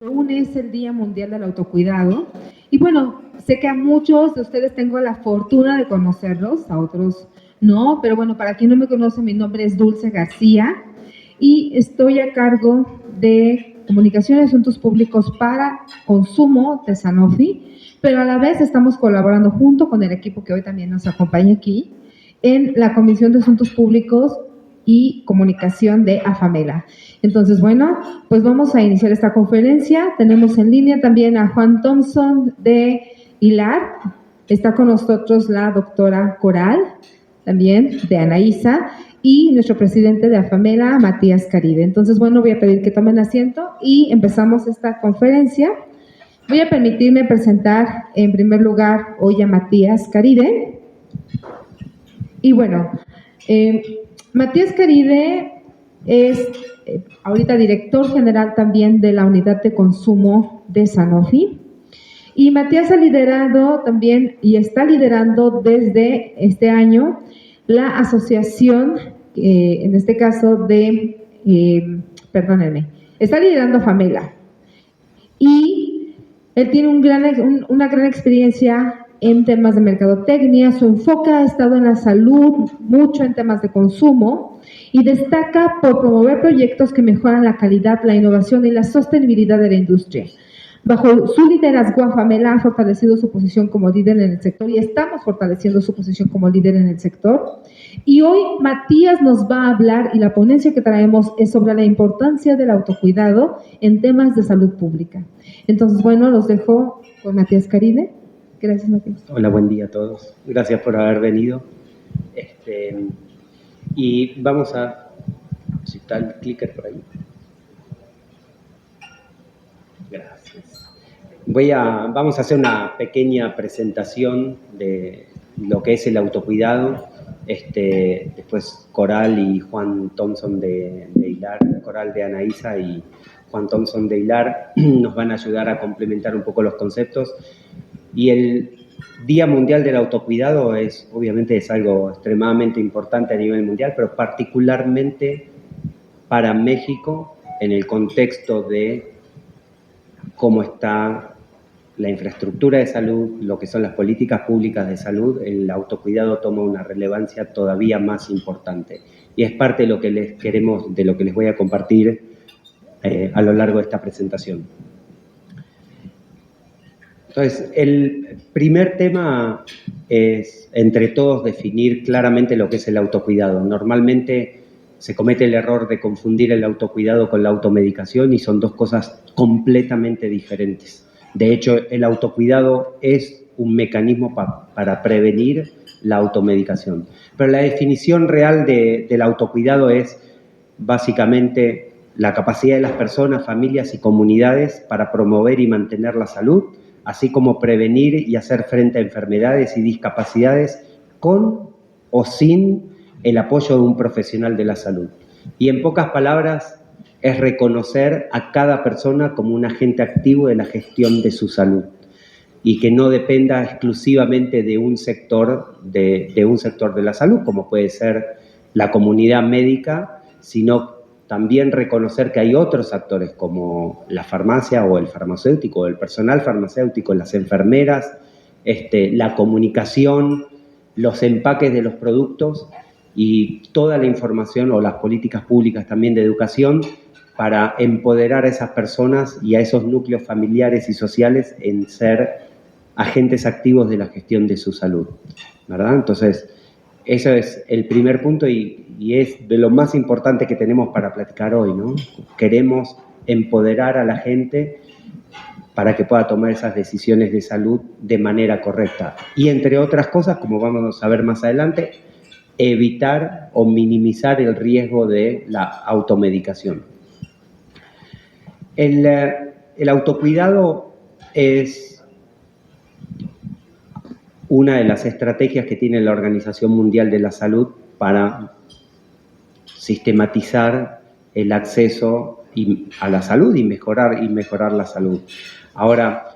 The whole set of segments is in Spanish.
Aún es el Día Mundial del Autocuidado. Y bueno, sé que a muchos de ustedes tengo la fortuna de conocerlos, a otros no, pero bueno, para quien no me conoce, mi nombre es Dulce García y estoy a cargo de Comunicación y Asuntos Públicos para Consumo de Sanofi, pero a la vez estamos colaborando junto con el equipo que hoy también nos acompaña aquí en la Comisión de Asuntos Públicos y Comunicación de AFAMELA. Entonces, bueno, pues vamos a iniciar esta conferencia. Tenemos en línea también a Juan Thompson de Hilar. Está con nosotros la doctora Coral, también de Anaísa, y nuestro presidente de AFAMELA, Matías Caride. Entonces, bueno, voy a pedir que tomen asiento y empezamos esta conferencia. Voy a permitirme presentar en primer lugar hoy a Matías Caride. Y bueno, Matías Caride es ahorita director general también de la unidad de consumo de Sanofi. Y Matías ha liderado también y está liderando desde este año la asociación, en este caso está liderando FAMELA. Y él tiene una gran experiencia en temas de mercadotecnia. Su enfoque ha estado en la salud, mucho en temas de consumo, y destaca por promover proyectos que mejoran la calidad, la innovación y la sostenibilidad de la industria. Bajo su liderazgo, AFAMELA ha fortalecido su posición como líder en el sector y estamos fortaleciendo su posición como líder en el sector. Y hoy Matías nos va a hablar, y la ponencia que traemos es sobre la importancia del autocuidado en temas de salud pública. Entonces, bueno, los dejo con Matías Caride. Gracias, Matías. Hola, buen día a todos. Gracias por haber venido. Y vamos a... Si está el clicker por ahí. Gracias. Vamos a hacer una pequeña presentación de lo que es el autocuidado. Después Coral y Juan Thompson de Hilar, Coral de Anaísa y Juan Thompson de Hilar nos van a ayudar a complementar un poco los conceptos. Y el Día Mundial del Autocuidado obviamente es algo extremadamente importante a nivel mundial, pero particularmente para México en el contexto de cómo está la infraestructura de salud, lo que son las políticas públicas de salud. El autocuidado toma una relevancia todavía más importante. Y es parte de lo que les voy a compartir a lo largo de esta presentación. Entonces, el primer tema es, entre todos, definir claramente lo que es el autocuidado. Normalmente se comete el error de confundir el autocuidado con la automedicación y son dos cosas completamente diferentes. De hecho, el autocuidado es un mecanismo para prevenir la automedicación. Pero la definición real del autocuidado es básicamente la capacidad de las personas, familias y comunidades para promover y mantener la salud, así como prevenir y hacer frente a enfermedades y discapacidades con o sin el apoyo de un profesional de la salud. Y en pocas palabras, es reconocer a cada persona como un agente activo de la gestión de su salud y que no dependa exclusivamente de un sector de la salud, como puede ser la comunidad médica, sino también reconocer que hay otros actores como la farmacia o el farmacéutico, el personal farmacéutico, las enfermeras, la comunicación, los empaques de los productos y toda la información o las políticas públicas también de educación para empoderar a esas personas y a esos núcleos familiares y sociales en ser agentes activos de la gestión de su salud, ¿verdad? Entonces, ese es el primer punto y es de lo más importante que tenemos para platicar hoy, ¿no? Queremos empoderar a la gente para que pueda tomar esas decisiones de salud de manera correcta. Y entre otras cosas, como vamos a ver más adelante, evitar o minimizar el riesgo de la automedicación. El autocuidado es una de las estrategias que tiene la Organización Mundial de la Salud para sistematizar el acceso a la salud y mejorar la salud. Ahora,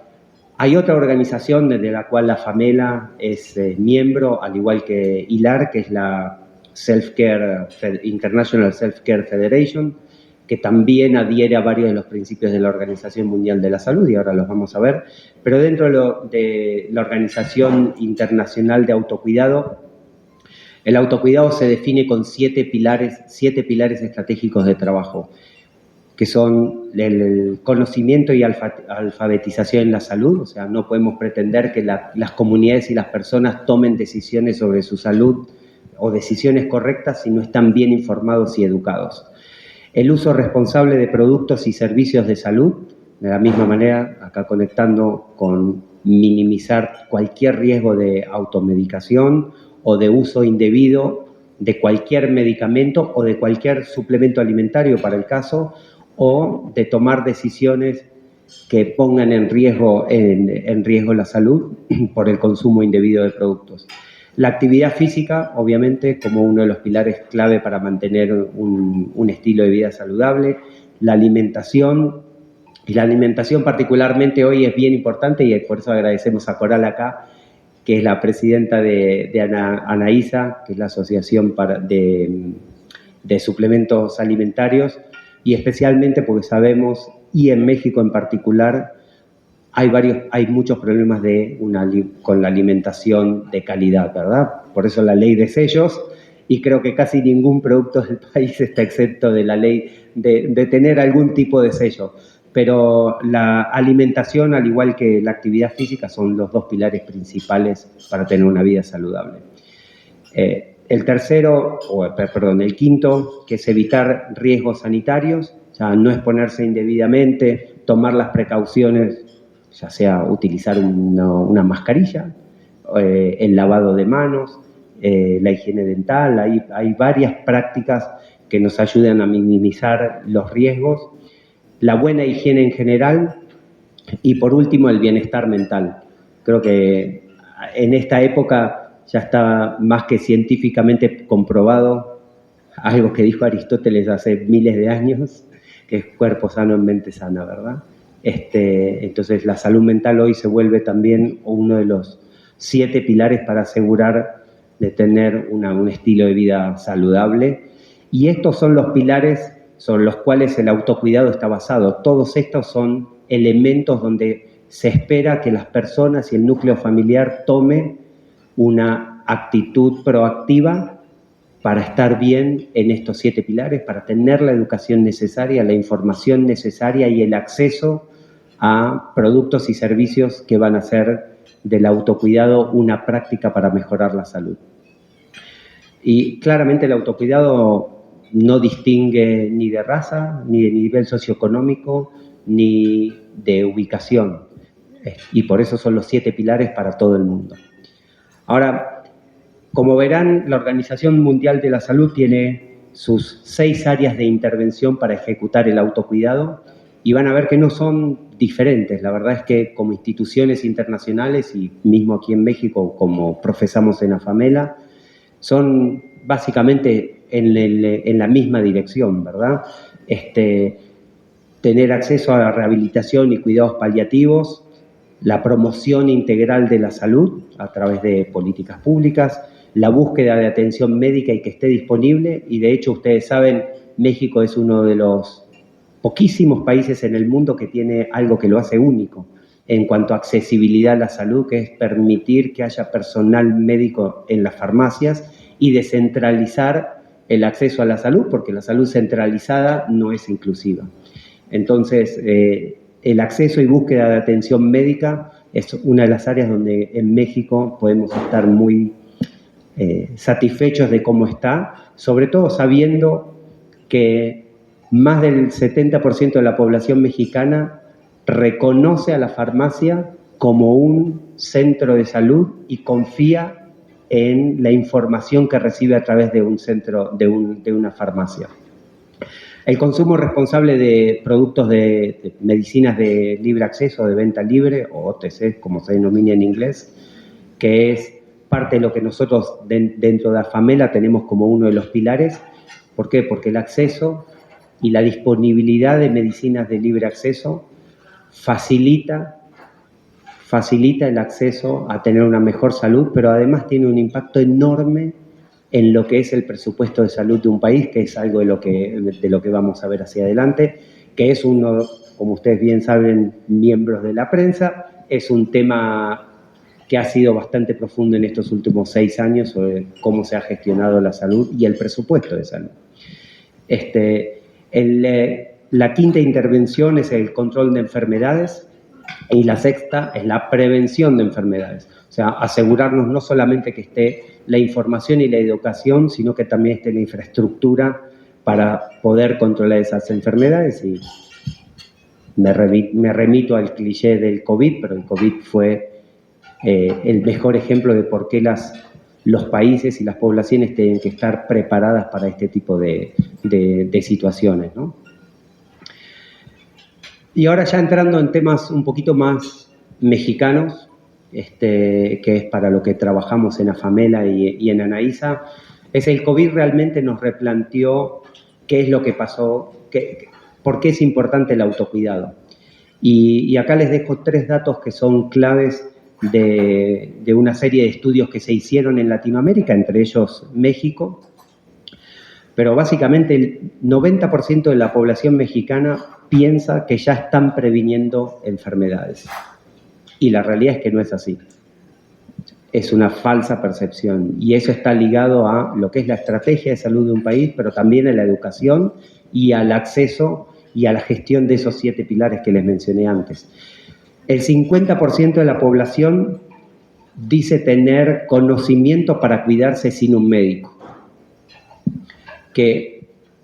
hay otra organización de la cual la FAMELA es miembro, al igual que ILAR, que es la International Self-Care Federation, que también adhiere a varios de los principios de la Organización Mundial de la Salud, y ahora los vamos a ver, pero dentro de la Organización Internacional de Autocuidado, el autocuidado se define con 7 pilares estratégicos de trabajo, que son el conocimiento y alfabetización en la salud. O sea, no podemos pretender que las comunidades y las personas tomen decisiones sobre su salud o decisiones correctas si no están bien informados y educados. El uso responsable de productos y servicios de salud, de la misma manera, acá conectando con minimizar cualquier riesgo de automedicación o de uso indebido de cualquier medicamento o de cualquier suplemento alimentario para el caso, o de tomar decisiones que pongan en riesgo la salud por el consumo indebido de productos. La actividad física, obviamente, como uno de los pilares clave para mantener un estilo de vida saludable. La alimentación, y la alimentación particularmente hoy es bien importante, y por eso agradecemos a Coral acá, que es la presidenta de ANAISA, que es la Asociación de Suplementos Alimentarios, y especialmente porque sabemos, y en México en particular, hay muchos problemas con la alimentación de calidad, ¿verdad? Por eso la ley de sellos, y creo que casi ningún producto del país está exento de la ley de tener algún tipo de sello. Pero la alimentación, al igual que la actividad física, son los 2 pilares principales para tener una vida saludable. El quinto, que es evitar riesgos sanitarios, o sea, no exponerse indebidamente, tomar las precauciones, ya sea utilizar una mascarilla, el lavado de manos, la higiene dental. Hay varias prácticas que nos ayudan a minimizar los riesgos. La buena higiene en general y, por último, el bienestar mental. Creo que en esta época ya está más que científicamente comprobado algo que dijo Aristóteles hace miles de años, que es cuerpo sano en mente sana, ¿verdad? Entonces, la salud mental hoy se vuelve también uno de los 7 pilares para asegurar de tener un estilo de vida saludable. Y estos son los pilares sobre los cuales el autocuidado está basado. Todos estos son elementos donde se espera que las personas y el núcleo familiar tome una actitud proactiva para estar bien en estos 7 pilares, para tener la educación necesaria, la información necesaria y el acceso a productos y servicios que van a hacer del autocuidado una práctica para mejorar la salud. Y claramente el autocuidado no distingue ni de raza, ni de nivel socioeconómico, ni de ubicación. Y por eso son los 7 pilares para todo el mundo. Ahora, como verán, la Organización Mundial de la Salud tiene sus 6 áreas de intervención para ejecutar el autocuidado, y van a ver que no son diferentes. La verdad es que como instituciones internacionales, y mismo aquí en México, como profesamos en AFAMELA, son básicamente en la misma dirección, ¿verdad? Tener acceso a la rehabilitación y cuidados paliativos, la promoción integral de la salud a través de políticas públicas, la búsqueda de atención médica y que esté disponible. Y de hecho, ustedes saben, México es uno de los poquísimos países en el mundo que tiene algo que lo hace único en cuanto a accesibilidad a la salud, que es permitir que haya personal médico en las farmacias y descentralizar el acceso a la salud, porque la salud centralizada no es inclusiva. Entonces, el acceso y búsqueda de atención médica es una de las áreas donde en México podemos estar muy satisfechos de cómo está, sobre todo sabiendo que más del 70% de la población mexicana reconoce a la farmacia como un centro de salud y confía en la información que recibe a través de un centro, de una farmacia. El consumo responsable de productos de medicinas de libre acceso, de venta libre, o OTC, como se denomina en inglés, que es parte de lo que nosotros dentro de AFAMELA tenemos como uno de los pilares. ¿Por qué? Porque el acceso y la disponibilidad de medicinas de libre acceso facilita el acceso a tener una mejor salud, pero además tiene un impacto enorme en lo que es el presupuesto de salud de un país, que es algo de lo que vamos a ver hacia adelante, que es uno, como ustedes bien saben, miembros de la prensa, es un tema que ha sido bastante profundo en estos últimos 6 años sobre cómo se ha gestionado la salud y el presupuesto de salud. La quinta intervención es el control de enfermedades y la sexta es la prevención de enfermedades. O sea, asegurarnos no solamente que esté la información y la educación, sino que también esté la infraestructura para poder controlar esas enfermedades. Y me remito al cliché del COVID, pero el COVID fue el mejor ejemplo de por qué los países y las poblaciones tienen que estar preparadas para este tipo de situaciones, ¿no? Y ahora ya entrando en temas un poquito más mexicanos, que es para lo que trabajamos en Afamela y en Anaísa, es el COVID realmente nos replanteó qué es lo que pasó, por qué es importante el autocuidado. Y acá les dejo 3 datos que son claves de una serie de estudios que se hicieron en Latinoamérica, entre ellos México, pero básicamente el 90% de la población mexicana piensa que ya están previniendo enfermedades. Y la realidad es que no es así. Es una falsa percepción. Y eso está ligado a lo que es la estrategia de salud de un país, pero también a la educación y al acceso y a la gestión de esos 7 pilares que les mencioné antes. El 50% de la población dice tener conocimiento para cuidarse sin un médico, que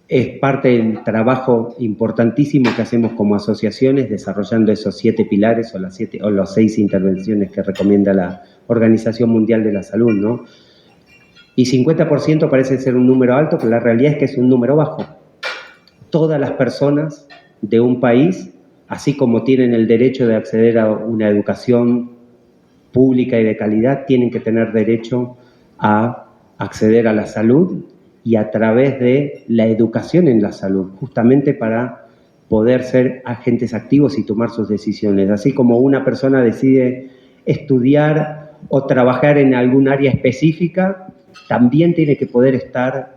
es parte del trabajo importantísimo que hacemos como asociaciones, desarrollando esos 7 pilares o las 6 intervenciones que recomienda la Organización Mundial de la Salud, ¿no? Y 50% parece ser un número alto, pero la realidad es que es un número bajo. Todas las personas de un país, así como tienen el derecho de acceder a una educación pública y de calidad, tienen que tener derecho a acceder a la salud y a través de la educación en la salud, justamente para poder ser agentes activos y tomar sus decisiones. Así como una persona decide estudiar o trabajar en algún área específica, también tiene que poder estar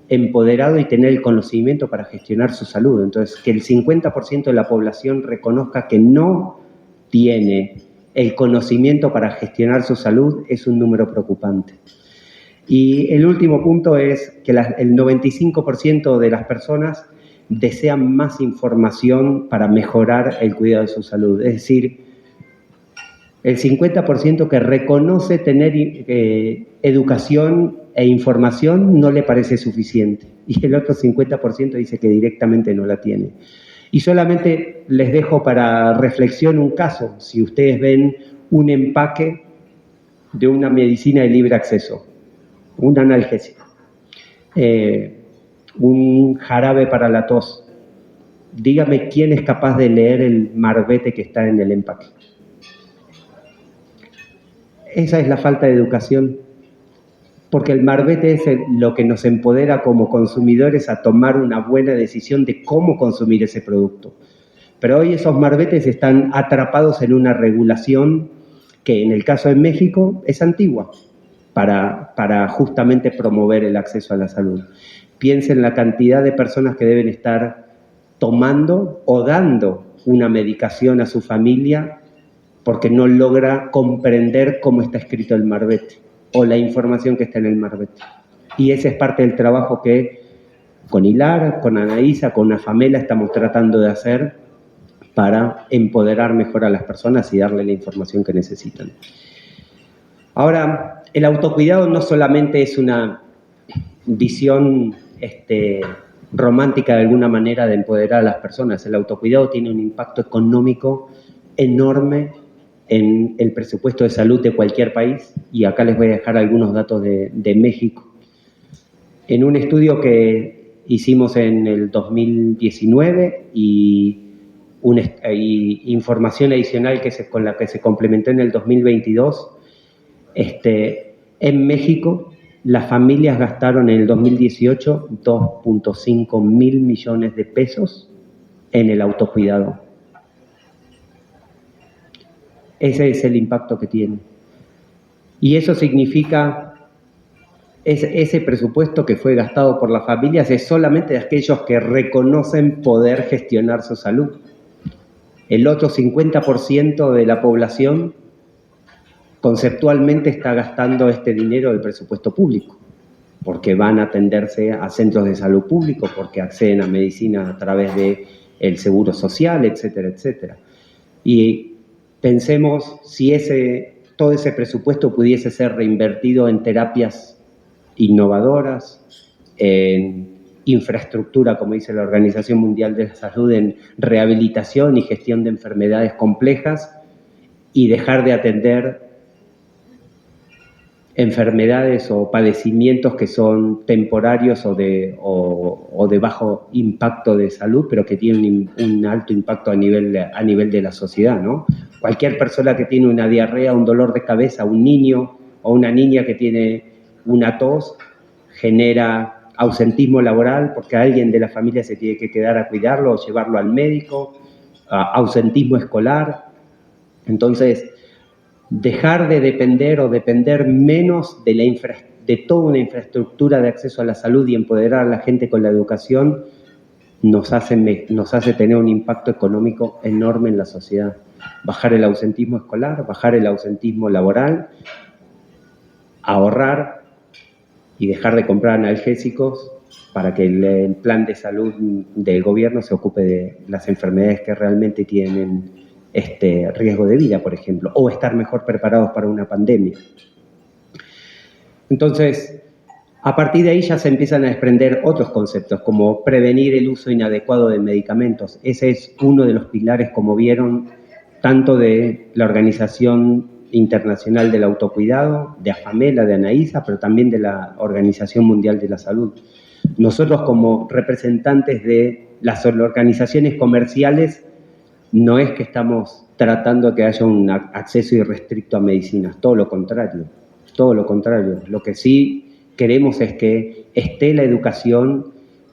empoderado y tener el conocimiento para gestionar su salud. Entonces, que el 50% de la población reconozca que no tiene el conocimiento para gestionar su salud es un número preocupante. Y el último punto es que el 95% de las personas desean más información para mejorar el cuidado de su salud. Es decir, el 50% que reconoce tener educación e información no le parece suficiente. Y el otro 50% dice que directamente no la tiene. Y solamente les dejo para reflexión un caso. Si ustedes ven un empaque de una medicina de libre acceso, un analgésico, un jarabe para la tos, dígame quién es capaz de leer el marbete que está en el empaque. Esa es la falta de educación, porque el marbete es lo que nos empodera como consumidores a tomar una buena decisión de cómo consumir ese producto. Pero hoy esos marbetes están atrapados en una regulación que en el caso de México es antigua para justamente promover el acceso a la salud. Piensen en la cantidad de personas que deben estar tomando o dando una medicación a su familia porque no logra comprender cómo está escrito el marbete o la información que está en el marbete. Y ese es parte del trabajo que con Hilar, con Anaísa, con Afamela estamos tratando de hacer para empoderar mejor a las personas y darle la información que necesitan. Ahora, el autocuidado no solamente es una visión romántica de alguna manera de empoderar a las personas. El autocuidado tiene un impacto económico enorme en el presupuesto de salud de cualquier país, y acá les voy a dejar algunos datos de México. En un estudio que hicimos en el 2019 y información adicional con la que se complementó en el 2022, en México las familias gastaron en el 2018 2.5 mil millones de pesos en el autocuidado. Ese es el impacto que tiene. Y eso significa ese presupuesto que fue gastado por las familias es solamente de aquellos que reconocen poder gestionar su salud. El otro 50% de la población conceptualmente está gastando este dinero del presupuesto público, porque van a atenderse a centros de salud públicos, porque acceden a medicina a través del seguro social, etcétera, etcétera. Y pensemos si todo ese presupuesto pudiese ser reinvertido en terapias innovadoras, en infraestructura, como dice la Organización Mundial de la Salud, en rehabilitación y gestión de enfermedades complejas, y dejar de atender enfermedades o padecimientos que son temporarios o de bajo impacto de salud, pero que tienen un alto impacto a nivel de la sociedad, ¿no? Cualquier persona que tiene una diarrea, un dolor de cabeza, un niño o una niña que tiene una tos, genera ausentismo laboral porque alguien de la familia se tiene que quedar a cuidarlo o llevarlo al médico, ausentismo escolar. Entonces, dejar de depender o depender menos de toda una infraestructura de acceso a la salud y empoderar a la gente con la educación nos hace tener un impacto económico enorme en la sociedad. Bajar el ausentismo escolar, bajar el ausentismo laboral, ahorrar y dejar de comprar analgésicos para que el plan de salud del gobierno se ocupe de las enfermedades que realmente tienen riesgo de vida, por ejemplo, o estar mejor preparados para una pandemia. Entonces, a partir de ahí ya se empiezan a desprender otros conceptos, como prevenir el uso inadecuado de medicamentos. Ese es uno de los pilares, como vieron, tanto de la Organización Internacional del Autocuidado, de AFAMELA, de ANAISA, pero también de la Organización Mundial de la Salud. Nosotros, como representantes de las organizaciones comerciales, no es que estamos tratando de que haya un acceso irrestricto a medicinas, todo lo contrario, todo lo contrario. Lo que sí queremos es que esté la educación,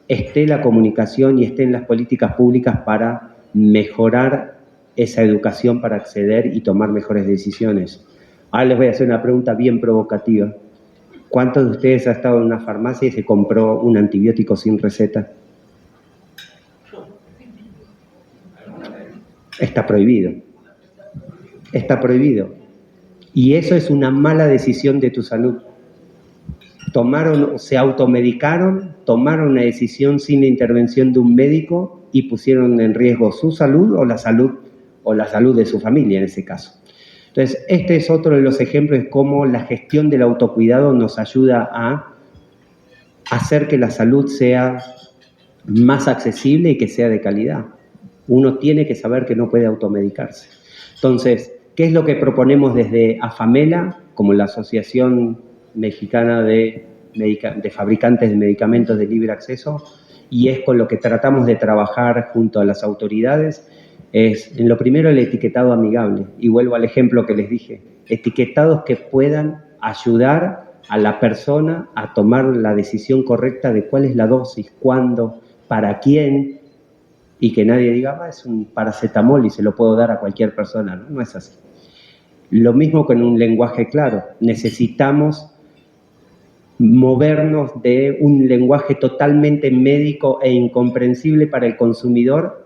esté la comunicación y estén las políticas públicas para mejorar esa educación, para acceder y tomar mejores decisiones. Ahora les voy a hacer una pregunta bien provocativa. ¿Cuántos de ustedes han estado en una farmacia y se compró un antibiótico sin receta? Está prohibido. Está prohibido. Y eso es una mala decisión de tu salud. Se automedicaron, tomaron una decisión sin la intervención de un médico y pusieron en riesgo su salud o la salud de su familia en ese caso. Entonces, este es otro de los ejemplos de cómo la gestión del autocuidado nos ayuda a hacer que la salud sea más accesible y que sea de calidad. Uno tiene que saber que no puede automedicarse. Entonces, ¿qué es lo que proponemos desde AFAMELA, como la Asociación Mexicana de Fabricantes de Medicamentos de Libre Acceso? Y es con lo que tratamos de trabajar junto a las autoridades, es en lo primero el etiquetado amigable. Y vuelvo al ejemplo que les dije, etiquetados que puedan ayudar a la persona a tomar la decisión correcta de cuál es la dosis, cuándo, para quién, y que nadie diga, es un paracetamol y se lo puedo dar a cualquier persona. No, no es así. Lo mismo con un lenguaje claro. Necesitamos movernos de un lenguaje totalmente médico e incomprensible para el consumidor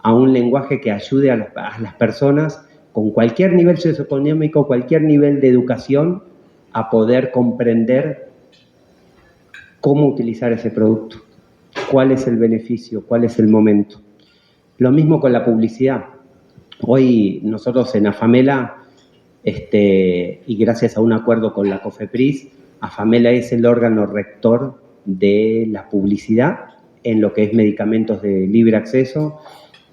a un lenguaje que ayude a las personas con cualquier nivel socioeconómico, cualquier nivel de educación, a poder comprender cómo utilizar ese producto, cuál es el beneficio, cuál es el momento. Lo mismo con la publicidad. Hoy nosotros en AFAMELA, y gracias a un acuerdo con la COFEPRIS, AFAMELA es el órgano rector de la publicidad en lo que es medicamentos de libre acceso,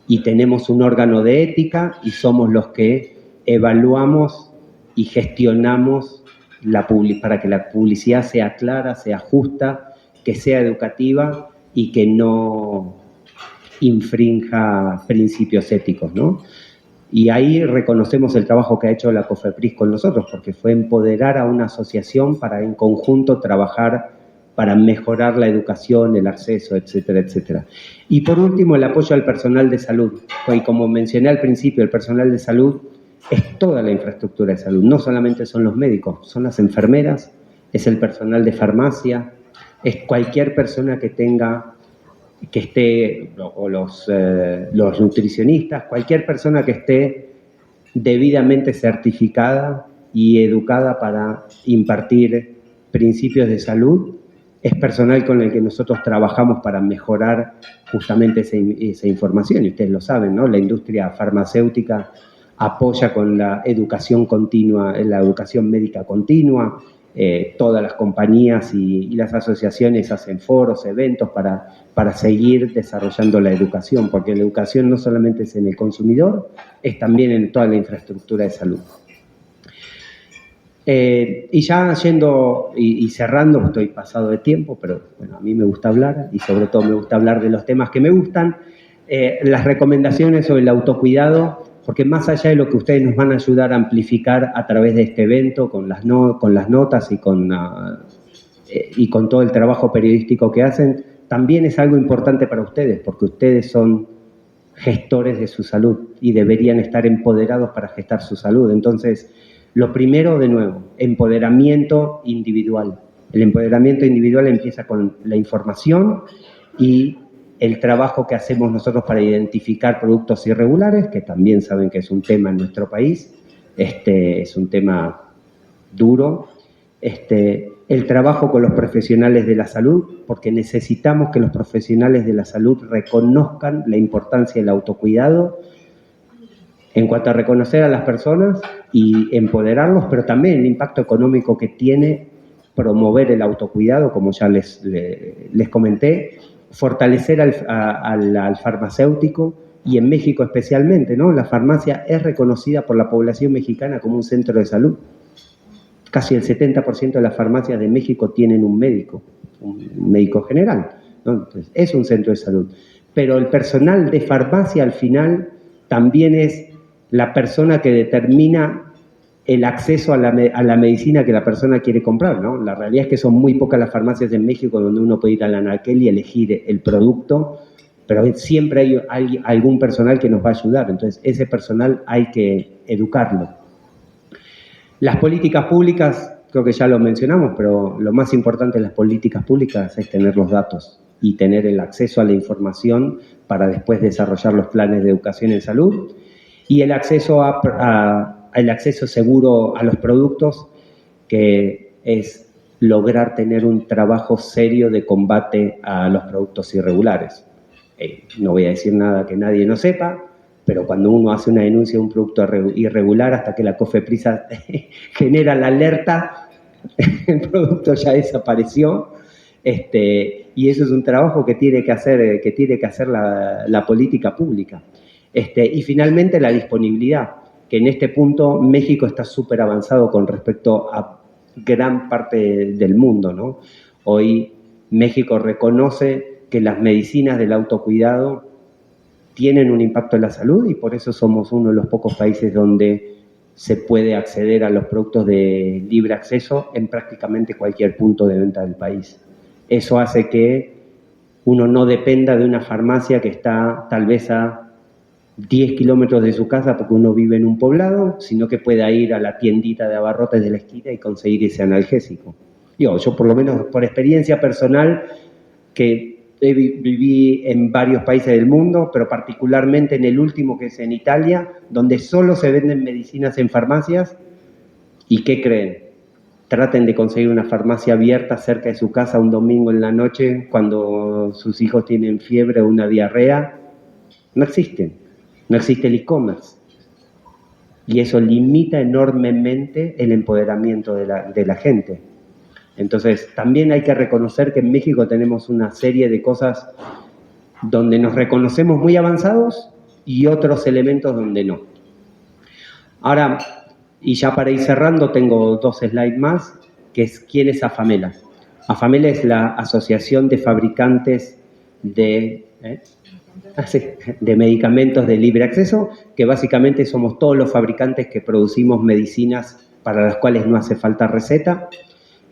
y tenemos un órgano de ética y somos los que evaluamos y gestionamos para que la publicidad sea clara, sea justa, que sea educativa y que no infrinja principios éticos, ¿no? Y ahí reconocemos el trabajo que ha hecho la COFEPRIS con nosotros, porque fue empoderar a una asociación para en conjunto trabajar para mejorar la educación, el acceso, etcétera, etcétera. Y por último, el apoyo al personal de salud. Y como mencioné al principio, el personal de salud es toda la infraestructura de salud, no solamente son los médicos, son las enfermeras, es el personal de farmacia, es cualquier persona que esté, o los nutricionistas, cualquier persona que esté debidamente certificada y educada para impartir principios de salud, es personal con el que nosotros trabajamos para mejorar justamente esa información. Y ustedes lo saben, ¿no? La industria farmacéutica apoya con la educación continua, la educación médica continua. Todas las compañías y las asociaciones hacen foros, eventos para seguir desarrollando la educación, porque la educación no solamente es en el consumidor, es también en toda la infraestructura de salud. Y ya yendo y cerrando, estoy pasado de tiempo, pero bueno, a mí me gusta hablar y sobre todo me gusta hablar de los temas que me gustan. Las recomendaciones sobre el autocuidado, porque más allá de lo que ustedes nos van a ayudar a amplificar a través de este evento, con las notas y con todo el trabajo periodístico que hacen, también es algo importante para ustedes, porque ustedes son gestores de su salud y deberían estar empoderados para gestar su salud. Entonces, lo primero, de nuevo, empoderamiento individual. El empoderamiento individual empieza con la información y el trabajo que hacemos nosotros para identificar productos irregulares, que también saben que es un tema en nuestro país, es un tema duro. El trabajo con los profesionales de la salud, porque necesitamos que los profesionales de la salud reconozcan la importancia del autocuidado en cuanto a reconocer a las personas y empoderarlos, pero también el impacto económico que tiene promover el autocuidado, como ya les comenté, fortalecer al farmacéutico y en México especialmente, ¿no? La farmacia es reconocida por la población mexicana como un centro de salud. Casi el 70% de las farmacias de México tienen un médico general, ¿no? Entonces, es un centro de salud. Pero el personal de farmacia al final también es la persona que determina el acceso a la medicina que la persona quiere comprar, ¿no? La realidad es que son muy pocas las farmacias en México donde uno puede ir al anaquel y elegir el producto, pero siempre hay algún personal que nos va a ayudar. Entonces, ese personal hay que educarlo. Las políticas públicas, creo que ya lo mencionamos, pero lo más importante de las políticas públicas es tener los datos y tener el acceso a la información para después desarrollar los planes de educación en salud. Y el acceso el acceso seguro a los productos, que es lograr tener un trabajo serio de combate a los productos irregulares. No voy a decir nada que nadie no sepa, pero cuando uno hace una denuncia de un producto irregular, hasta que la COFEPRISA genera la alerta, el producto ya desapareció. Y eso es un trabajo que tiene que hacer la política pública. Y finalmente la disponibilidad, que en este punto México está súper avanzado con respecto a gran parte del mundo, ¿no? Hoy México reconoce que las medicinas del autocuidado tienen un impacto en la salud y por eso somos uno de los pocos países donde se puede acceder a los productos de libre acceso en prácticamente cualquier punto de venta del país. Eso hace que uno no dependa de una farmacia que está tal vez a 10 kilómetros de su casa porque uno vive en un poblado, sino que pueda ir a la tiendita de abarrotes de la esquina y conseguir ese analgésico. Yo por lo menos por experiencia personal, que viví en varios países del mundo, pero particularmente en el último, que es en Italia, donde solo se venden medicinas en farmacias. ¿Y qué creen? Traten de conseguir una farmacia abierta cerca de su casa un domingo en la noche cuando sus hijos tienen fiebre o una diarrea. No existen. No existe el e-commerce. Y eso limita enormemente el empoderamiento de la gente. Entonces, también hay que reconocer que en México tenemos una serie de cosas donde nos reconocemos muy avanzados y otros elementos donde no. Ahora, y ya para ir cerrando, tengo 2 slides más, que es ¿quién es AFAMELA? AFAMELA es la Asociación de Fabricantes de medicamentos de libre acceso, que básicamente somos todos los fabricantes que producimos medicinas para las cuales no hace falta receta.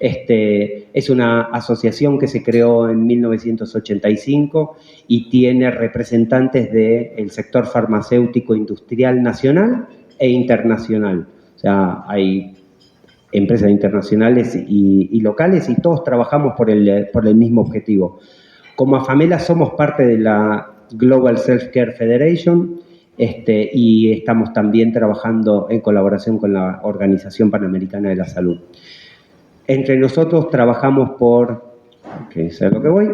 Es una asociación que se creó en 1985 y tiene representantes del sector farmacéutico industrial nacional e internacional. O sea, hay empresas internacionales y locales, y todos trabajamos por el mismo objetivo. Como AFAMELA somos parte de la Global Self-Care Federation, y estamos también trabajando en colaboración con la Organización Panamericana de la Salud. Entre nosotros trabajamos por, que es a lo que voy,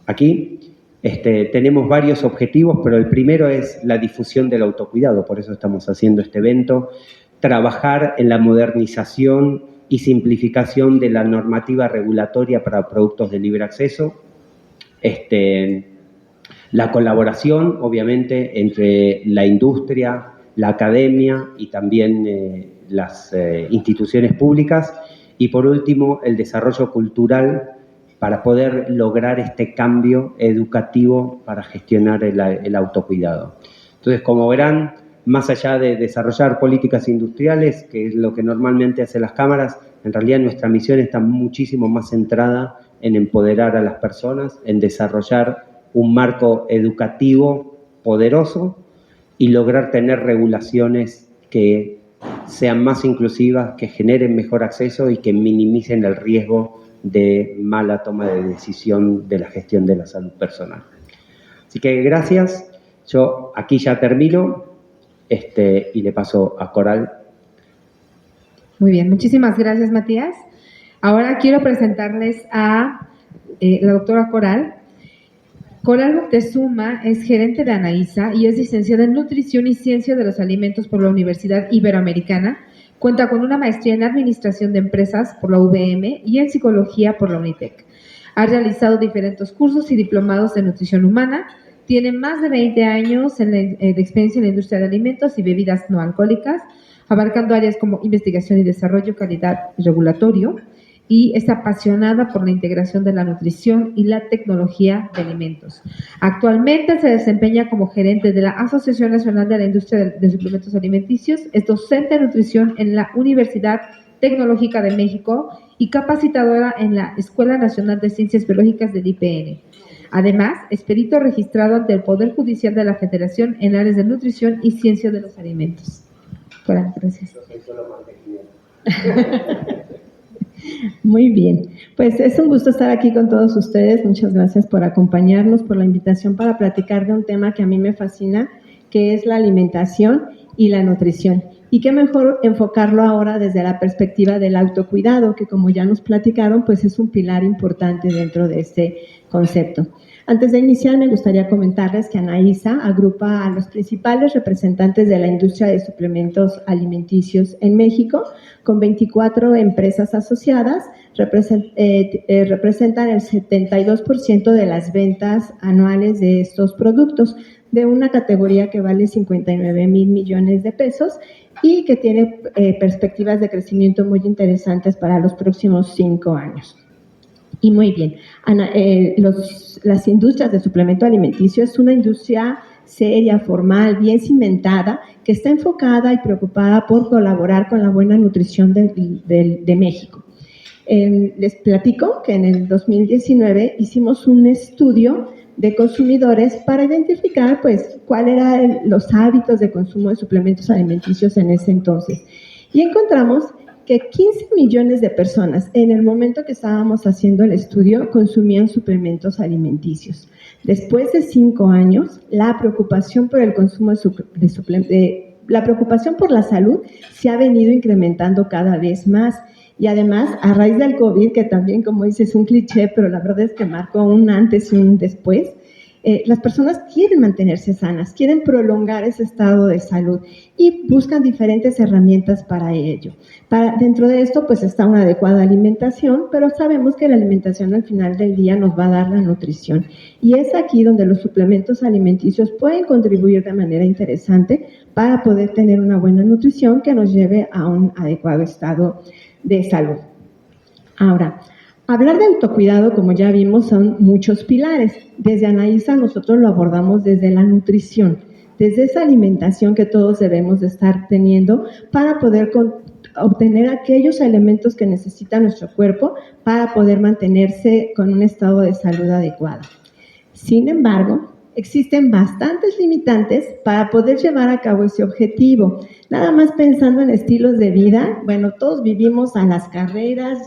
aquí, tenemos varios objetivos, pero el primero es la difusión del autocuidado, por eso estamos haciendo este evento, trabajar en la modernización y simplificación de la normativa regulatoria para productos de libre acceso, la colaboración, obviamente, entre la industria, la academia y también las instituciones públicas. Y, por último, el desarrollo cultural para poder lograr este cambio educativo para gestionar el autocuidado. Entonces, como verán, más allá de desarrollar políticas industriales, que es lo que normalmente hacen las cámaras, en realidad nuestra misión está muchísimo más centrada en empoderar a las personas, en desarrollar un marco educativo poderoso y lograr tener regulaciones que sean más inclusivas, que generen mejor acceso y que minimicen el riesgo de mala toma de decisión de la gestión de la salud personal. Así que gracias. Yo aquí ya termino y le paso a Coral. Muy bien, muchísimas gracias, Matías. Ahora quiero presentarles a la doctora Coral. Coral Moctezuma es gerente de ANAISA y es licenciada en Nutrición y Ciencia de los Alimentos por la Universidad Iberoamericana. Cuenta con una maestría en Administración de Empresas por la UVM y en Psicología por la UNITEC. Ha realizado diferentes cursos y diplomados de nutrición humana. Tiene más de 20 años de experiencia en la industria de alimentos y bebidas no alcohólicas, abarcando áreas como investigación y desarrollo, calidad y regulatorio. Y es apasionada por la integración de la nutrición y la tecnología de alimentos. Actualmente se desempeña como gerente de la Asociación Nacional de la Industria de Suplementos Alimenticios, es docente de nutrición en la Universidad Tecnológica de México y capacitadora en la Escuela Nacional de Ciencias Biológicas del IPN. Además, es perito registrado ante el Poder Judicial de la Federación en áreas de nutrición y ciencia de los alimentos. Bueno, gracias. Muy bien, pues es un gusto estar aquí con todos ustedes. Muchas gracias por acompañarnos, por la invitación para platicar de un tema que a mí me fascina, que es la alimentación y la nutrición. Y qué mejor enfocarlo ahora desde la perspectiva del autocuidado, que como ya nos platicaron, pues es un pilar importante dentro de este concepto. Antes de iniciar, me gustaría comentarles que ANAISA agrupa a los principales representantes de la industria de suplementos alimenticios en México, con 24 empresas asociadas, representan el 72% de las ventas anuales de estos productos, de una categoría que vale 59,000 millones de pesos y que tiene perspectivas de crecimiento muy interesantes para los próximos 5 años. Y muy bien, las industrias de suplemento alimenticio es una industria seria, formal, bien cimentada, que está enfocada y preocupada por colaborar con la buena nutrición de México. Les platico que en el 2019 hicimos un estudio de consumidores para identificar pues cuáles eran los hábitos de consumo de suplementos alimenticios en ese entonces. Y encontramos que 15 millones de personas en el momento que estábamos haciendo el estudio consumían suplementos alimenticios. Después de 5 años, la preocupación por el consumo la preocupación por la salud se ha venido incrementando cada vez más. Y además, a raíz del COVID, que también, como dices, es un cliché, pero la verdad es que marcó un antes y un después, las personas quieren mantenerse sanas, quieren prolongar ese estado de salud y buscan diferentes herramientas para ello. Dentro de esto, pues está una adecuada alimentación, pero sabemos que la alimentación al final del día nos va a dar la nutrición. Y es aquí donde los suplementos alimenticios pueden contribuir de manera interesante para poder tener una buena nutrición que nos lleve a un adecuado estado de salud. Ahora, hablar de autocuidado, como ya vimos, son muchos pilares. Desde ANAISA nosotros lo abordamos desde la nutrición, desde esa alimentación que todos debemos de estar teniendo para poder obtener aquellos elementos que necesita nuestro cuerpo para poder mantenerse con un estado de salud adecuado. Sin embargo, existen bastantes limitantes para poder llevar a cabo ese objetivo. Nada más pensando en estilos de vida, bueno, todos vivimos a las carreras,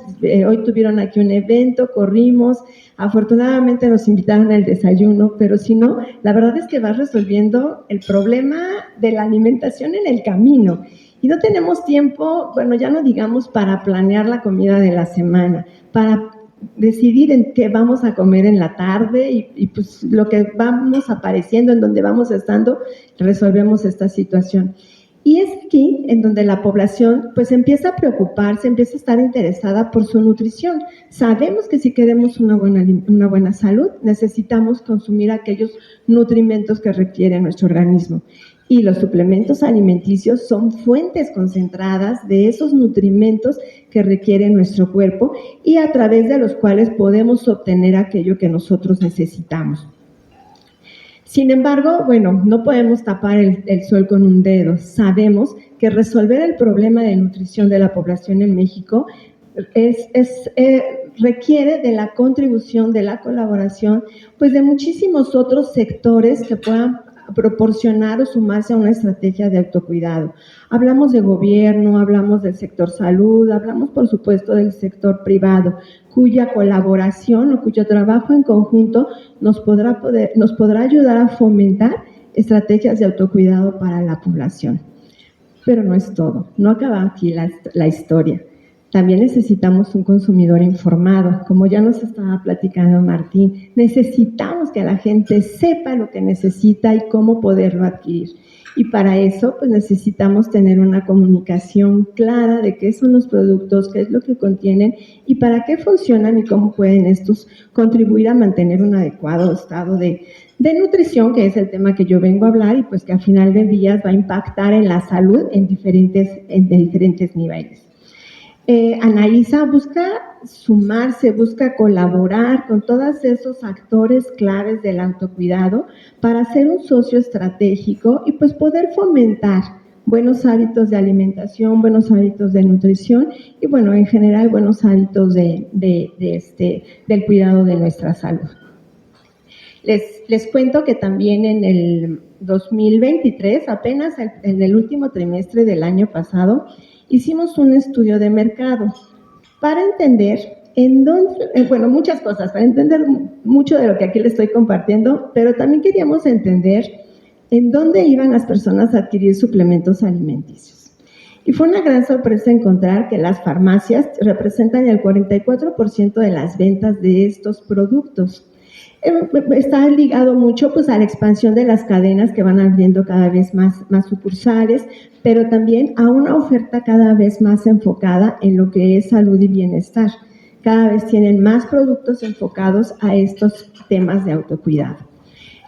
hoy tuvieron aquí un evento, corrimos, afortunadamente nos invitaron al desayuno, pero si no, la verdad es que vas resolviendo el problema de la alimentación en el camino. Y no tenemos tiempo, bueno, ya no digamos para planear la comida de la semana, para decidir en qué vamos a comer en la tarde y pues lo que vamos apareciendo, en donde vamos estando, resolvemos esta situación. Y es aquí en donde la población pues empieza a preocuparse, empieza a estar interesada por su nutrición. Sabemos que si queremos una buena salud, necesitamos consumir aquellos nutrimentos que requiere nuestro organismo. Y los suplementos alimenticios son fuentes concentradas de esos nutrimentos que requiere nuestro cuerpo y a través de los cuales podemos obtener aquello que nosotros necesitamos. Sin embargo, bueno, no podemos tapar el sol con un dedo. Sabemos que resolver el problema de nutrición de la población en México requiere de la contribución, de la colaboración, pues de muchísimos otros sectores que puedan proporcionar o sumarse a una estrategia de autocuidado. Hablamos de gobierno, hablamos del sector salud, hablamos por supuesto del sector privado, cuya colaboración o cuyo trabajo en conjunto nos podrá ayudar a fomentar estrategias de autocuidado para la población. Pero no es todo, no acaba aquí la historia. También necesitamos un consumidor informado, como ya nos estaba platicando Martín. Necesitamos que la gente sepa lo que necesita y cómo poderlo adquirir. Y para eso, pues necesitamos tener una comunicación clara de qué son los productos, qué es lo que contienen y para qué funcionan y cómo pueden estos contribuir a mantener un adecuado estado de nutrición, que es el tema que yo vengo a hablar y pues que al final del día va a impactar en la salud en diferentes niveles. Anaísa busca sumarse, busca colaborar con todos esos actores claves del autocuidado para ser un socio estratégico y pues poder fomentar buenos hábitos de alimentación, buenos hábitos de nutrición y bueno, en general buenos hábitos del cuidado de nuestra salud. Les cuento que también en el 2023, apenas en el último trimestre del año pasado, hicimos un estudio de mercado para entender muchas cosas, para entender mucho de lo que aquí les estoy compartiendo, pero también queríamos entender en dónde iban las personas a adquirir suplementos alimenticios. Y fue una gran sorpresa encontrar que las farmacias representan el 44% de las ventas de estos productos. Está ligado mucho pues a la expansión de las cadenas que van abriendo cada vez más sucursales, pero también a una oferta cada vez más enfocada en lo que es salud y bienestar. Cada vez tienen más productos enfocados a estos temas de autocuidado.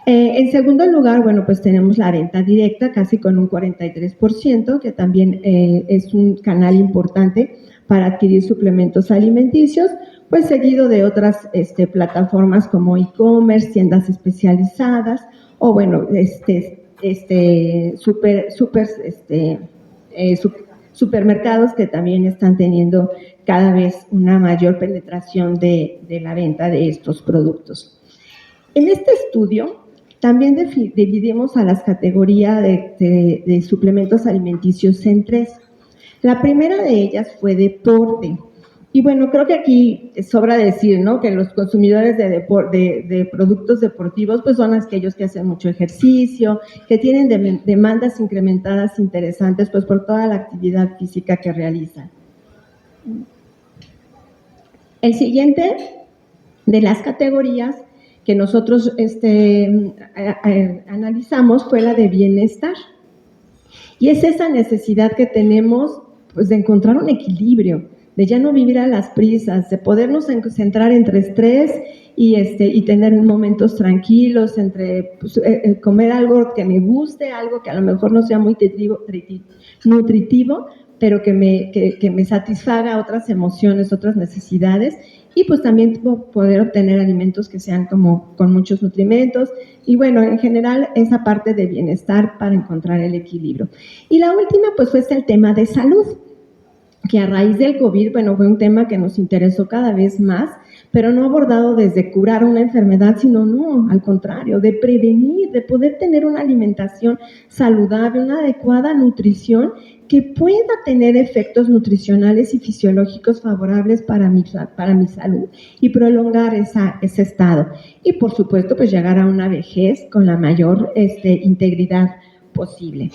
En segundo lugar, bueno, pues tenemos la venta directa, casi con un 43%, que también es un canal importante para adquirir suplementos alimenticios, pues seguido de otras plataformas como e-commerce, tiendas especializadas o bueno, supermercados que también están teniendo cada vez una mayor penetración de la venta de estos productos. En este estudio también dividimos a las categorías de suplementos alimenticios en tres. La primera de ellas fue deporte. Y bueno, creo que aquí sobra decir, ¿no?, que los consumidores de productos deportivos pues son aquellos que hacen mucho ejercicio, que tienen demandas incrementadas interesantes pues por toda la actividad física que realizan. El siguiente de las categorías que nosotros analizamos fue la de bienestar. Y es esa necesidad que tenemos pues de encontrar un equilibrio, de ya no vivir a las prisas, de podernos centrar entre estrés y tener momentos tranquilos, entre comer algo que me guste, algo que a lo mejor no sea muy nutritivo, pero que me satisfaga otras emociones, otras necesidades, y pues también poder obtener alimentos que sean como con muchos nutrimentos, y bueno, en general esa parte de bienestar para encontrar el equilibrio. Y la última pues fue el tema de salud. que a raíz del COVID, bueno, fue un tema que nos interesó cada vez más, pero no abordado desde curar una enfermedad, sino no, al contrario, de prevenir, de poder tener una alimentación saludable, una adecuada nutrición que pueda tener efectos nutricionales y fisiológicos favorables para mi salud y prolongar ese estado. Y por supuesto, pues llegar a una vejez con la mayor integridad posible.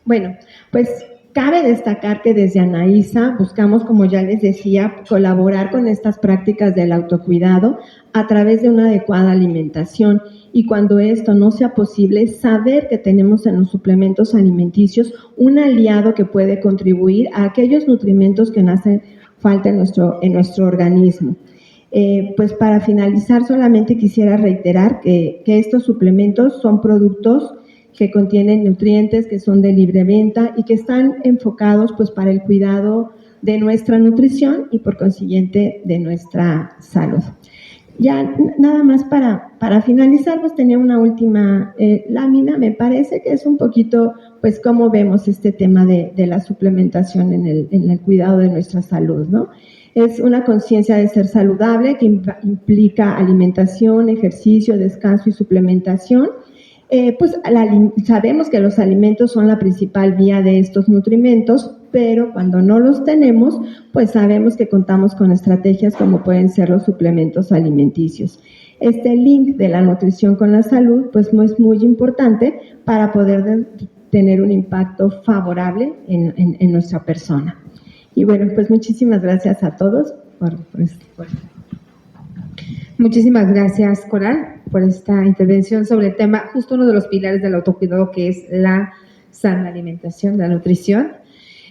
Bueno, pues cabe destacar que desde Anaísa buscamos, como ya les decía, colaborar con estas prácticas del autocuidado a través de una adecuada alimentación y cuando esto no sea posible, saber que tenemos en los suplementos alimenticios un aliado que puede contribuir a aquellos nutrimentos que nos hacen falta en nuestro organismo. Pues para finalizar, solamente quisiera reiterar que estos suplementos son productos que contienen nutrientes que son de libre venta y que están enfocados pues para el cuidado de nuestra nutrición y por consiguiente de nuestra salud. Ya nada más para finalizar, pues tenía una última lámina, me parece que es un poquito pues cómo vemos este tema de la suplementación en el cuidado de nuestra salud, ¿no? Es una conciencia de ser saludable que implica alimentación, ejercicio, descanso y suplementación. Pues sabemos que los alimentos son la principal vía de estos nutrimentos, pero cuando no los tenemos, pues sabemos que contamos con estrategias como pueden ser los suplementos alimenticios. Este link de la nutrición con la salud, pues es muy importante para poder tener un impacto favorable en nuestra persona. Y bueno, pues muchísimas gracias a todos por Muchísimas gracias, Coral, por esta intervención sobre el tema, justo uno de los pilares del autocuidado, que es la sana alimentación, la nutrición.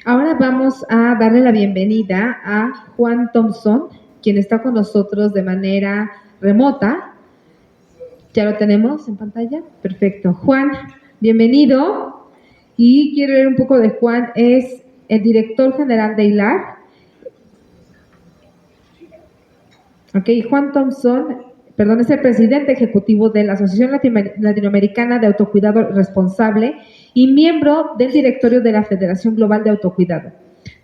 Ahora vamos a darle la bienvenida a Juan Thompson, quien está con nosotros de manera remota. ¿Ya lo tenemos en pantalla? Perfecto. Juan, bienvenido. Y quiero leer un poco de Juan, es el director general de ILAR. Juan Thompson, es el presidente ejecutivo de la Asociación Latinoamericana de Autocuidado Responsable y miembro del directorio de la Federación Global de Autocuidado.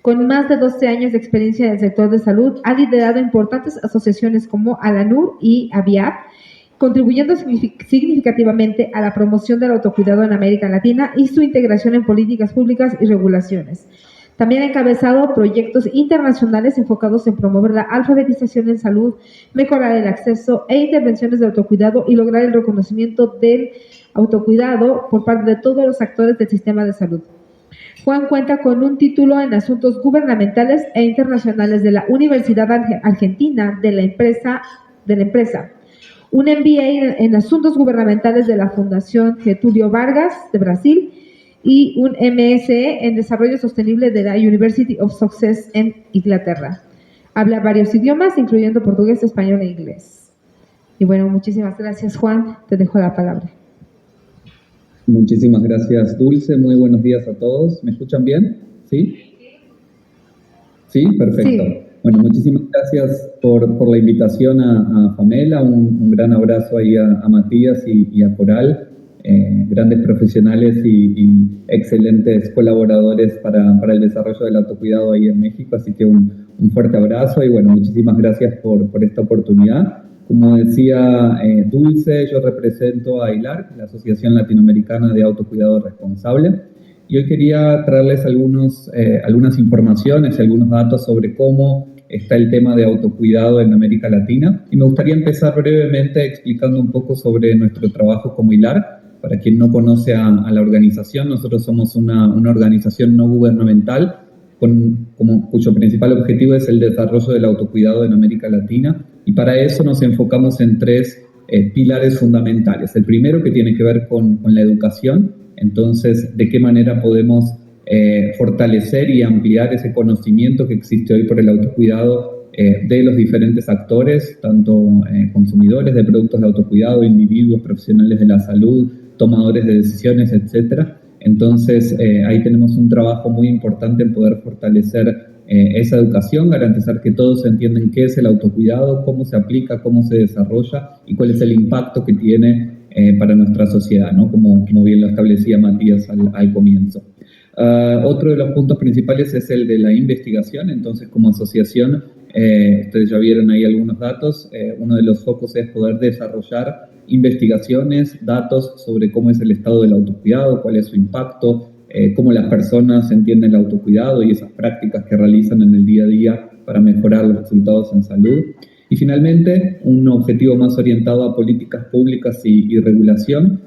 Con más de 12 años de experiencia en el sector de salud, ha liderado importantes asociaciones como ALANUR y AVIAP, contribuyendo significativamente a la promoción del autocuidado en América Latina y su integración en políticas públicas y regulaciones. También ha encabezado proyectos internacionales enfocados en promover la alfabetización en salud, mejorar el acceso e intervenciones de autocuidado y lograr el reconocimiento del autocuidado por parte de todos los actores del sistema de salud. Juan cuenta con un título en asuntos gubernamentales e internacionales de la Universidad Argentina de la empresa, un MBA en asuntos gubernamentales de la Fundación Getúlio Vargas de Brasil y un MSE en Desarrollo Sostenible de la University of Sussex en Inglaterra. Habla varios idiomas, incluyendo portugués, español e inglés. Y bueno, muchísimas gracias, Juan. Te dejo la palabra. Muchísimas gracias, Dulce. Muy buenos días a todos. ¿Me escuchan bien? ¿Sí? ¿Sí? Perfecto. Sí. Bueno, muchísimas gracias por la invitación a Pamela. Un gran abrazo ahí a Matías y a Coral. Grandes profesionales y excelentes colaboradores para el desarrollo del autocuidado ahí en México, así que un fuerte abrazo y bueno, muchísimas gracias por esta oportunidad. Como decía Dulce, yo represento a ILAR, la Asociación Latinoamericana de Autocuidado Responsable, y hoy quería traerles algunas informaciones y algunos datos sobre cómo está el tema de autocuidado en América Latina, y me gustaría empezar brevemente explicando un poco sobre nuestro trabajo como ILAR. Para quien no conoce a la organización, nosotros somos una organización no gubernamental cuyo principal objetivo es el desarrollo del autocuidado en América Latina y para eso nos enfocamos en tres pilares fundamentales. El primero que tiene que ver con la educación, entonces de qué manera podemos fortalecer y ampliar ese conocimiento que existe hoy por el autocuidado de los diferentes actores, tanto consumidores de productos de autocuidado, individuos, profesionales de la salud, tomadores de decisiones, etcétera. Entonces, ahí tenemos un trabajo muy importante en poder fortalecer esa educación, garantizar que todos entiendan qué es el autocuidado, cómo se aplica, cómo se desarrolla y cuál es el impacto que tiene para nuestra sociedad, ¿no? Como bien lo establecía Matías al comienzo. Otro de los puntos principales es el de la investigación. Entonces, como asociación, ustedes ya vieron ahí algunos datos. Uno de los focos es poder desarrollar investigaciones, datos sobre cómo es el estado del autocuidado, cuál es su impacto, cómo las personas entienden el autocuidado y esas prácticas que realizan en el día a día para mejorar los resultados en salud. Y finalmente, un objetivo más orientado a políticas públicas y regulación,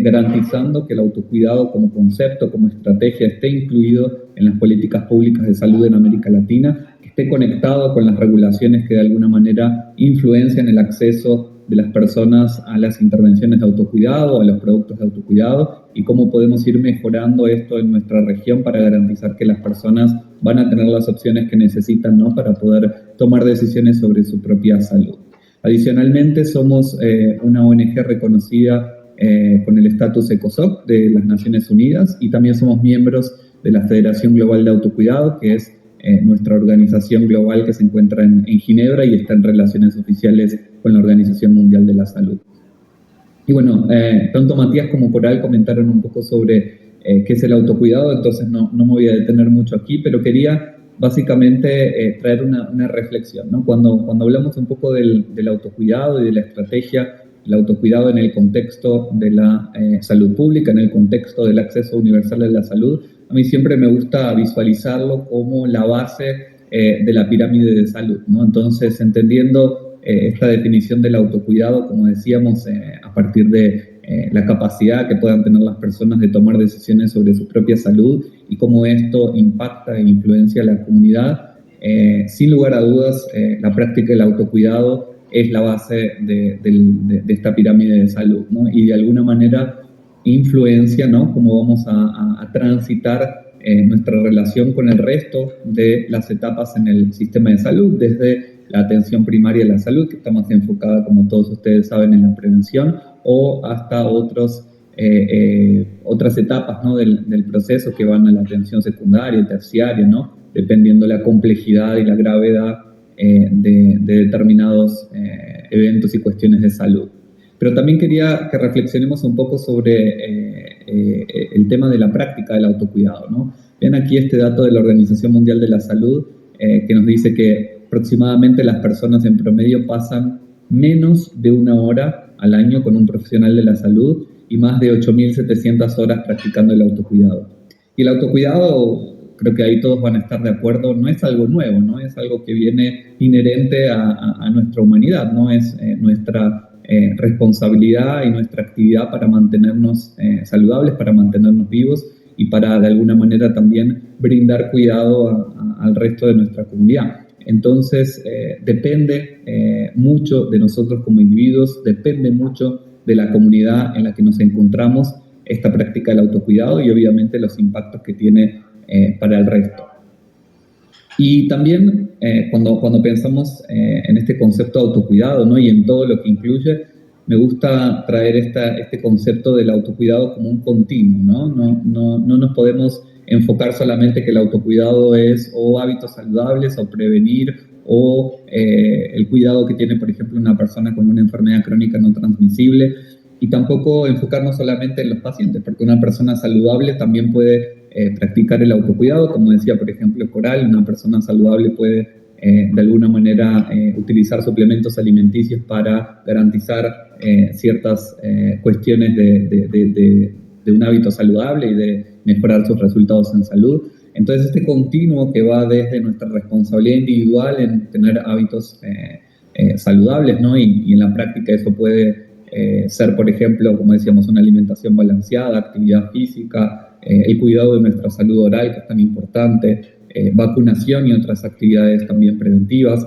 garantizando que el autocuidado como concepto, como estrategia, esté incluido en las políticas públicas de salud en América Latina, que esté conectado con las regulaciones que de alguna manera influencian el acceso de las personas a las intervenciones de autocuidado, a los productos de autocuidado, y cómo podemos ir mejorando esto en nuestra región para garantizar que las personas van a tener las opciones que necesitan, ¿no?, para poder tomar decisiones sobre su propia salud. Adicionalmente, somos una ONG reconocida con el estatus ECOSOC de las Naciones Unidas, y también somos miembros de la Federación Global de Autocuidado, que es nuestra organización global que se encuentra en Ginebra y está en relaciones oficiales con la Organización Mundial de la Salud. Y bueno, tanto Matías como Coral comentaron un poco sobre qué es el autocuidado, entonces no me voy a detener mucho aquí, pero quería básicamente traer una reflexión, ¿no? Cuando hablamos un poco del autocuidado y de la estrategia, el autocuidado en el contexto de la salud pública, en el contexto del acceso universal a la salud, a mí siempre me gusta visualizarlo como la base de la pirámide de salud, ¿no? Entonces, entendiendo esta definición del autocuidado, como decíamos, a partir de la capacidad que puedan tener las personas de tomar decisiones sobre su propia salud y cómo esto impacta e influencia a la comunidad, sin lugar a dudas, la práctica del autocuidado es la base de esta pirámide de salud, ¿no? Y de alguna manera influencia, ¿no?, cómo vamos a transitar nuestra relación con el resto de las etapas en el sistema de salud, desde la atención primaria de la salud, que está más enfocada, como todos ustedes saben, en la prevención, o hasta otras etapas, ¿no?, del proceso que van a la atención secundaria, terciaria, ¿no?, dependiendo de la complejidad y la gravedad de determinados eventos y cuestiones de salud. Pero también quería que reflexionemos un poco sobre el tema de la práctica del autocuidado, ¿no? Ven aquí este dato de la Organización Mundial de la Salud que nos dice que aproximadamente las personas en promedio pasan menos de 1 hora al año con un profesional de la salud y más de 8.700 horas practicando el autocuidado. Y el autocuidado, creo que ahí todos van a estar de acuerdo, no es algo nuevo, ¿no? Es algo que viene inherente a nuestra humanidad, ¿no? Es nuestra responsabilidad y nuestra actividad para mantenernos saludables, para mantenernos vivos y para de alguna manera también brindar cuidado al resto de nuestra comunidad. Entonces, depende mucho de nosotros como individuos, depende mucho de la comunidad en la que nos encontramos esta práctica del autocuidado y obviamente los impactos que tiene para el resto. Y también cuando pensamos en este concepto de autocuidado, ¿no?, y en todo lo que incluye, me gusta traer este concepto del autocuidado como un continuo, ¿no? No nos podemos enfocar solamente que el autocuidado es o hábitos saludables o prevenir o el cuidado que tiene, por ejemplo, una persona con una enfermedad crónica no transmisible, y tampoco enfocarnos solamente en los pacientes, porque una persona saludable también puede practicar el autocuidado, como decía, por ejemplo, Coral, una persona saludable puede de alguna manera utilizar suplementos alimenticios para garantizar ciertas cuestiones de un hábito saludable y de mejorar sus resultados en salud. Entonces, este continuo que va desde nuestra responsabilidad individual en tener hábitos saludables, ¿no? Y en la práctica eso puede ser, por ejemplo, como decíamos, una alimentación balanceada, actividad física, el cuidado de nuestra salud oral, que es tan importante, vacunación y otras actividades también preventivas,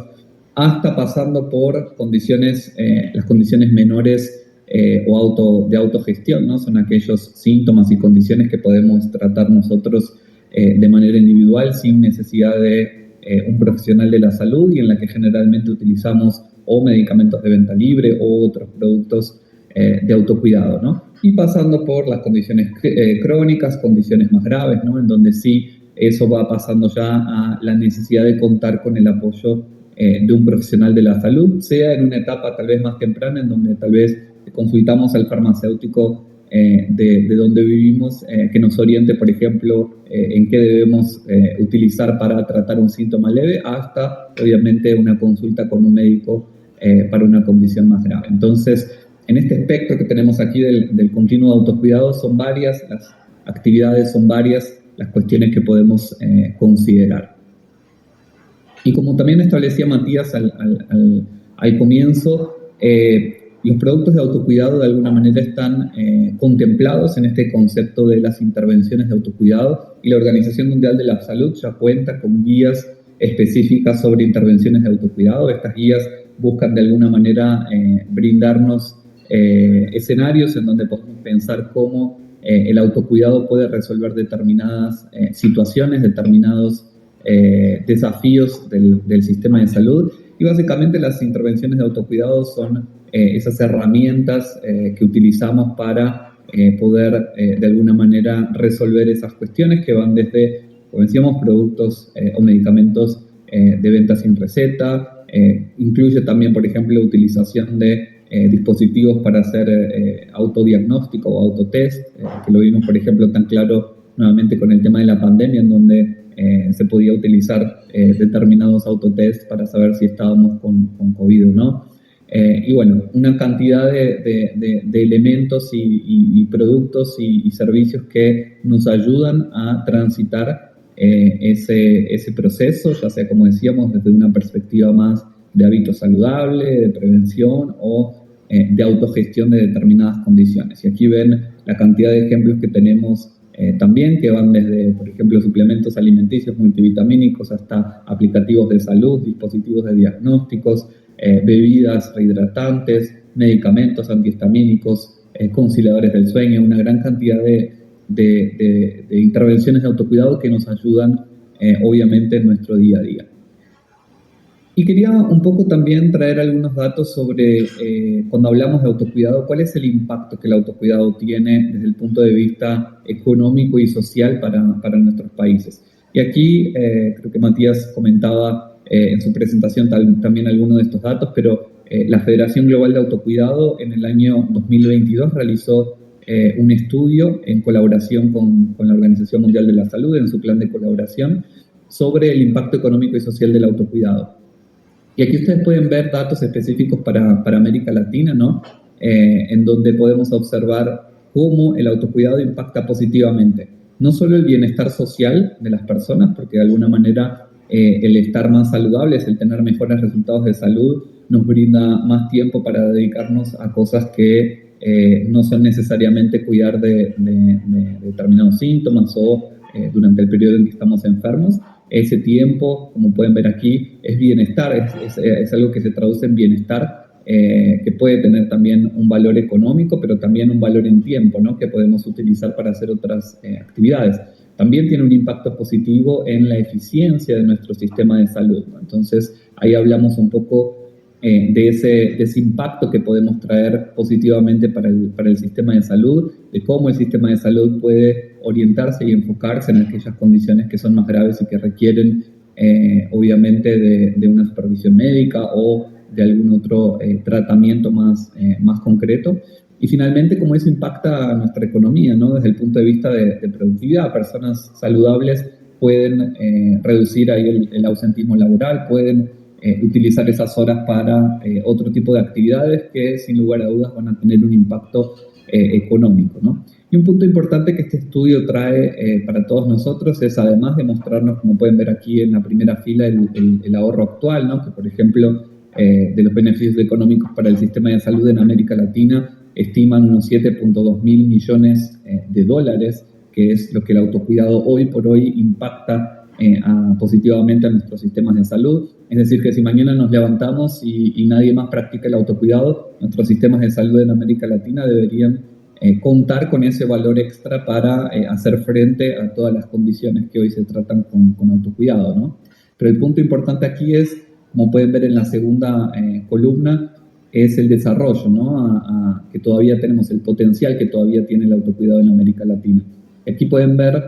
hasta pasando por condiciones, las condiciones menores de autogestión, ¿no? Son aquellos síntomas y condiciones que podemos tratar nosotros de manera individual sin necesidad de un profesional de la salud y en la que generalmente utilizamos o medicamentos de venta libre o otros productos de autocuidado, ¿no? Y pasando por las condiciones crónicas, condiciones más graves, ¿no? En donde sí eso va pasando ya a la necesidad de contar con el apoyo de un profesional de la salud, sea en una etapa tal vez más temprana, en donde tal vez consultamos al farmacéutico de donde vivimos, que nos oriente, por ejemplo, en qué debemos utilizar para tratar un síntoma leve, hasta, obviamente, una consulta con un médico para una condición más grave. Entonces, en este espectro que tenemos aquí del continuo de autocuidado, son varias las actividades, son varias las cuestiones que podemos considerar. Y como también establecía Matías al comienzo, los productos de autocuidado de alguna manera están contemplados en este concepto de las intervenciones de autocuidado, y la Organización Mundial de la Salud ya cuenta con guías específicas sobre intervenciones de autocuidado. Estas guías buscan de alguna manera brindarnos escenarios en donde podemos pensar cómo el autocuidado puede resolver determinadas situaciones, determinados desafíos del sistema de salud. Y básicamente las intervenciones de autocuidado son esas herramientas que utilizamos para poder de alguna manera resolver esas cuestiones que van desde, como decíamos, productos o medicamentos de venta sin receta, incluye también, por ejemplo, la utilización de dispositivos para hacer autodiagnóstico o autotest, que lo vimos, por ejemplo, tan claro nuevamente con el tema de la pandemia, en donde se podía utilizar determinados autotest para saber si estábamos con COVID o no. Y bueno, una cantidad de elementos y productos y servicios que nos ayudan a transitar ese proceso, ya sea, como decíamos, desde una perspectiva más de hábito saludable, de prevención o de autogestión de determinadas condiciones. Y aquí ven la cantidad de ejemplos que tenemos también, que van desde, por ejemplo, suplementos alimenticios multivitamínicos hasta aplicativos de salud, dispositivos de diagnósticos, bebidas rehidratantes, medicamentos antihistamínicos, conciliadores del sueño, una gran cantidad de intervenciones de autocuidado que nos ayudan, obviamente, en nuestro día a día. Y quería un poco también traer algunos datos sobre, cuando hablamos de autocuidado, cuál es el impacto que el autocuidado tiene desde el punto de vista económico y social para nuestros países. Y aquí creo que Matías comentaba en su presentación también algunos de estos datos, pero la Federación Global de Autocuidado en el año 2022 realizó un estudio en colaboración con la Organización Mundial de la Salud, en su plan de colaboración, sobre el impacto económico y social del autocuidado. Y aquí ustedes pueden ver datos específicos para América Latina, ¿no? En donde podemos observar cómo el autocuidado impacta positivamente, no solo el bienestar social de las personas, porque de alguna manera el estar más saludables, el tener mejores resultados de salud, nos brinda más tiempo para dedicarnos a cosas que no son necesariamente cuidar de determinados síntomas o durante el periodo en que estamos enfermos. Ese tiempo, como pueden ver aquí, es bienestar, es algo que se traduce en bienestar, que puede tener también un valor económico, pero también un valor en tiempo, ¿no? Que podemos utilizar para hacer otras actividades. También tiene un impacto positivo en la eficiencia de nuestro sistema de salud, ¿no? Entonces, ahí hablamos un poco de ese impacto que podemos traer positivamente para el sistema de salud, de cómo el sistema de salud puede orientarse y enfocarse en aquellas condiciones que son más graves y que requieren, obviamente, de una supervisión médica o de algún otro tratamiento más concreto. Y finalmente, cómo eso impacta a nuestra economía, ¿no? Desde el punto de vista de productividad. Personas saludables pueden reducir ahí el ausentismo laboral, pueden utilizar esas horas para otro tipo de actividades que sin lugar a dudas van a tener un impacto económico, ¿no? Y un punto importante que este estudio trae para todos nosotros es, además de mostrarnos, como pueden ver aquí en la primera fila, el ahorro actual, ¿no? Que por ejemplo de los beneficios económicos para el sistema de salud en América Latina estiman unos 7.2 mil millones de dólares, que es lo que el autocuidado hoy por hoy impacta positivamente a nuestros sistemas de salud. Es decir, que si mañana nos levantamos y nadie más practica el autocuidado, nuestros sistemas de salud en América Latina deberían contar con ese valor extra para hacer frente a todas las condiciones que hoy se tratan con autocuidado, ¿no? Pero el punto importante aquí es, como pueden ver en la segunda columna, es el desarrollo, ¿no? Que todavía tenemos, el potencial que todavía tiene el autocuidado en América Latina. Aquí pueden ver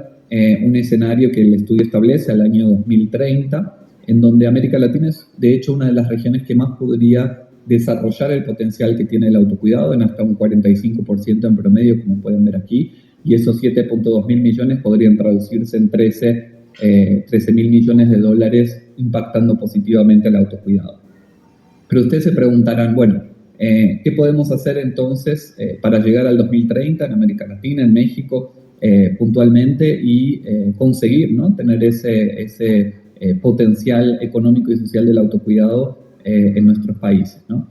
un escenario que el estudio establece al año 2030, en donde América Latina es, de hecho, una de las regiones que más podría desarrollar el potencial que tiene el autocuidado en hasta un 45% en promedio, como pueden ver aquí, y esos 7.2 mil millones podrían traducirse en 13 mil millones de dólares impactando positivamente al autocuidado. Pero ustedes se preguntarán, bueno, ¿qué podemos hacer entonces para llegar al 2030 en América Latina, en México, puntualmente y conseguir, ¿no?, tener ese potencial económico y social del autocuidado en nuestros países, ¿no?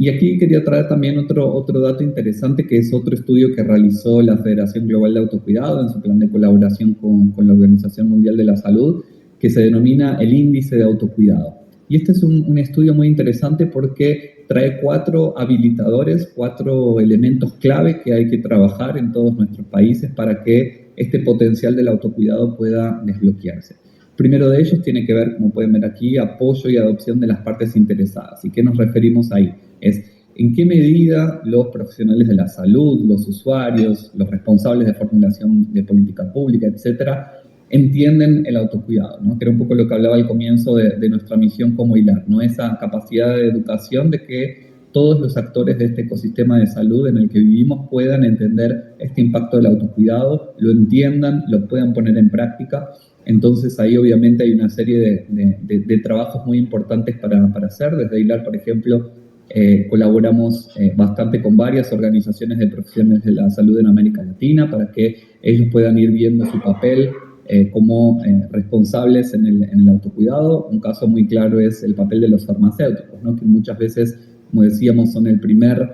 Y aquí quería traer también otro dato interesante, que es otro estudio que realizó la Federación Global de Autocuidado en su plan de colaboración con la Organización Mundial de la Salud, que se denomina el Índice de Autocuidado. Y este es un estudio muy interesante porque trae 4 habilitadores, 4 elementos clave que hay que trabajar en todos nuestros países para que este potencial del autocuidado pueda desbloquearse. Primero de ellos tiene que ver, como pueden ver aquí, apoyo y adopción de las partes interesadas. ¿Y qué nos referimos ahí? Es en qué medida los profesionales de la salud, los usuarios, los responsables de formulación de política pública, etcétera, entienden el autocuidado, ¿no? Que era un poco lo que hablaba al comienzo de nuestra misión como hilar, ¿no? Esa capacidad de educación de que todos los actores de este ecosistema de salud en el que vivimos puedan entender este impacto del autocuidado, lo entiendan, lo puedan poner en práctica. Entonces ahí obviamente hay una serie de trabajos muy importantes para hacer. Desde hilar, por ejemplo, colaboramos bastante con varias organizaciones de profesionales de la salud en América Latina para que ellos puedan ir viendo su papel como responsables en el autocuidado. Un caso muy claro es el papel de los farmacéuticos, ¿no?, que muchas veces, como decíamos, son el primer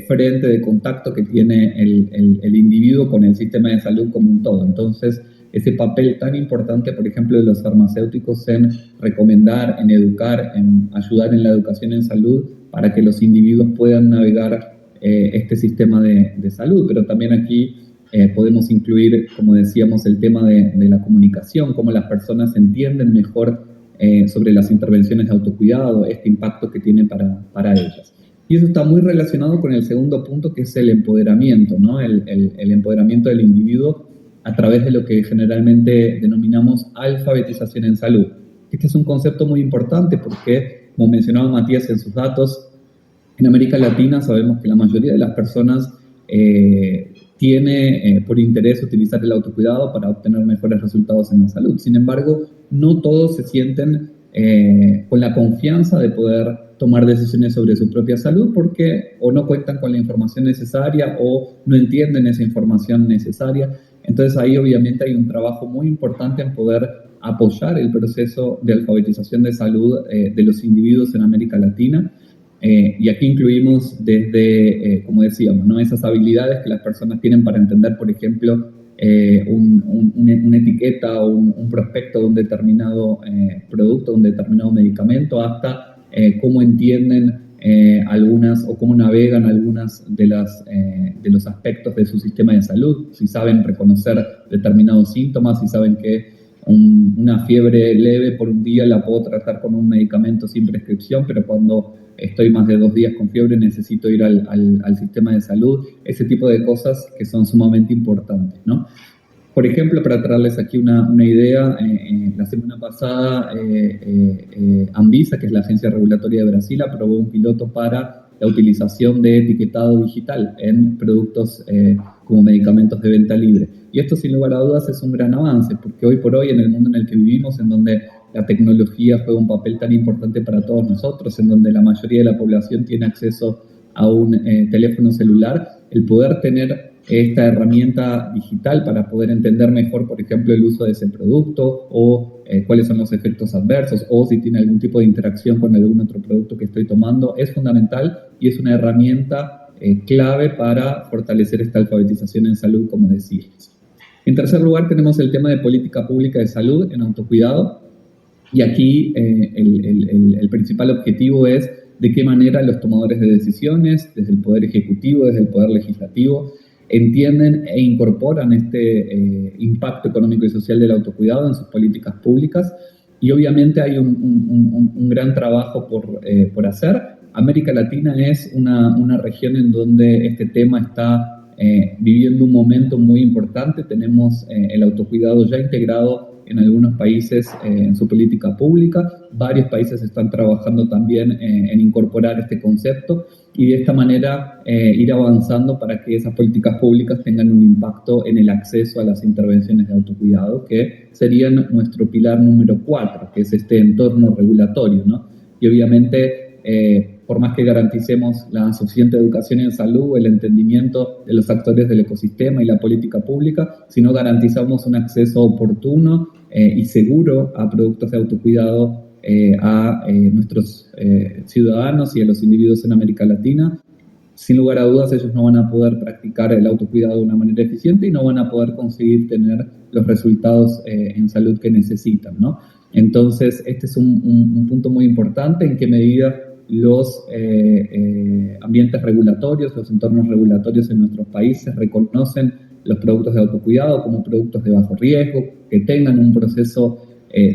frente de contacto que tiene el individuo con el sistema de salud como un todo. Entonces, ese papel tan importante, por ejemplo, de los farmacéuticos en recomendar, en educar, en ayudar en la educación en salud para que los individuos puedan navegar este sistema de salud. Pero también aquí podemos incluir, como decíamos, el tema de la comunicación, cómo las personas entienden mejor sobre las intervenciones de autocuidado, este impacto que tiene para ellas. Y eso está muy relacionado con el segundo punto, que es el empoderamiento, ¿no? El empoderamiento del individuo a través de lo que generalmente denominamos alfabetización en salud. Este es un concepto muy importante porque, como mencionaba Matías en sus datos, en América Latina sabemos que la mayoría de las personas tiene por interés utilizar el autocuidado para obtener mejores resultados en la salud. Sin embargo, no todos se sienten con la confianza de poder tomar decisiones sobre su propia salud porque o no cuentan con la información necesaria o no entienden esa información necesaria. Entonces ahí obviamente hay un trabajo muy importante en poder apoyar el proceso de alfabetización de salud de los individuos en América Latina. Y aquí incluimos desde, como decíamos, ¿no?, esas habilidades que las personas tienen para entender, por ejemplo, una etiqueta o un prospecto de un determinado producto, de un determinado medicamento, hasta cómo entienden algunas o cómo navegan algunas de los aspectos de su sistema de salud, si saben reconocer determinados síntomas, si saben que una fiebre leve por un día la puedo tratar con un medicamento sin prescripción, pero cuando estoy más de 2 días con fiebre necesito ir al sistema de salud. Ese tipo de cosas que son sumamente importantes, ¿no? Por ejemplo, para traerles aquí una idea, la semana pasada Anvisa, que es la agencia regulatoria de Brasil, aprobó un piloto para la utilización de etiquetado digital en productos como medicamentos de venta libre. Y esto, sin lugar a dudas, es un gran avance, porque hoy por hoy, en el mundo en el que vivimos, en donde la tecnología juega un papel tan importante para todos nosotros, en donde la mayoría de la población tiene acceso a un teléfono celular, el poder tener esta herramienta digital para poder entender mejor, por ejemplo, el uso de ese producto o cuáles son los efectos adversos o si tiene algún tipo de interacción con algún otro producto que estoy tomando, es fundamental y es una herramienta clave para fortalecer esta alfabetización en salud, como decíamos. En tercer lugar, tenemos el tema de política pública de salud en autocuidado, y aquí el principal objetivo es de qué manera los tomadores de decisiones, desde el Poder Ejecutivo, desde el Poder Legislativo, entienden e incorporan este impacto económico y social del autocuidado en sus políticas públicas. Y obviamente hay un gran trabajo por hacer. América Latina es una región en donde este tema está viviendo un momento muy importante. Tenemos el autocuidado ya integrado en algunos países en su política pública. Varios países están trabajando también en incorporar este concepto y de esta manera ir avanzando para que esas políticas públicas tengan un impacto en el acceso a las intervenciones de autocuidado, que serían nuestro pilar número 4, que es este entorno regulatorio, ¿no? Y obviamente, por más que garanticemos la suficiente educación en salud, el entendimiento de los actores del ecosistema y la política pública, si no garantizamos un acceso oportuno y seguro a productos de autocuidado a nuestros ciudadanos y a los individuos en América Latina, sin lugar a dudas ellos no van a poder practicar el autocuidado de una manera eficiente y no van a poder conseguir tener los resultados en salud que necesitan, ¿no? Entonces, este es un punto muy importante, en qué medida los ambientes regulatorios, los entornos regulatorios en nuestros países reconocen los productos de autocuidado como productos de bajo riesgo, que tengan un proceso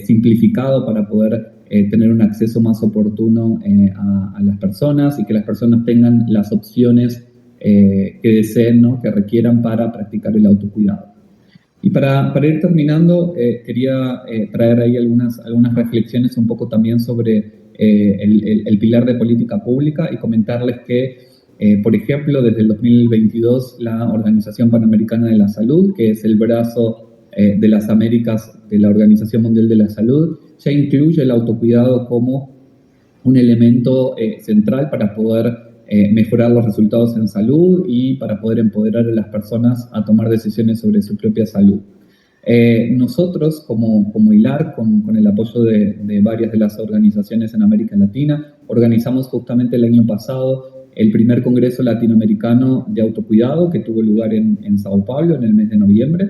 simplificado para poder tener un acceso más oportuno a las personas y que las personas tengan las opciones que deseen, ¿no? Que requieran para practicar el autocuidado. Y para ir terminando, quería traer ahí algunas reflexiones un poco también sobre el pilar de política pública y comentarles que, por ejemplo, desde el 2022 la Organización Panamericana de la Salud, que es el brazo de las Américas de la Organización Mundial de la Salud, ya incluye el autocuidado como un elemento central para poder mejorar los resultados en salud y para poder empoderar a las personas a tomar decisiones sobre su propia salud. Nosotros, como HILAR, con el apoyo de varias de las organizaciones en América Latina, organizamos justamente el año pasado el primer Congreso Latinoamericano de Autocuidado, que tuvo lugar en Sao Paulo en el mes de noviembre.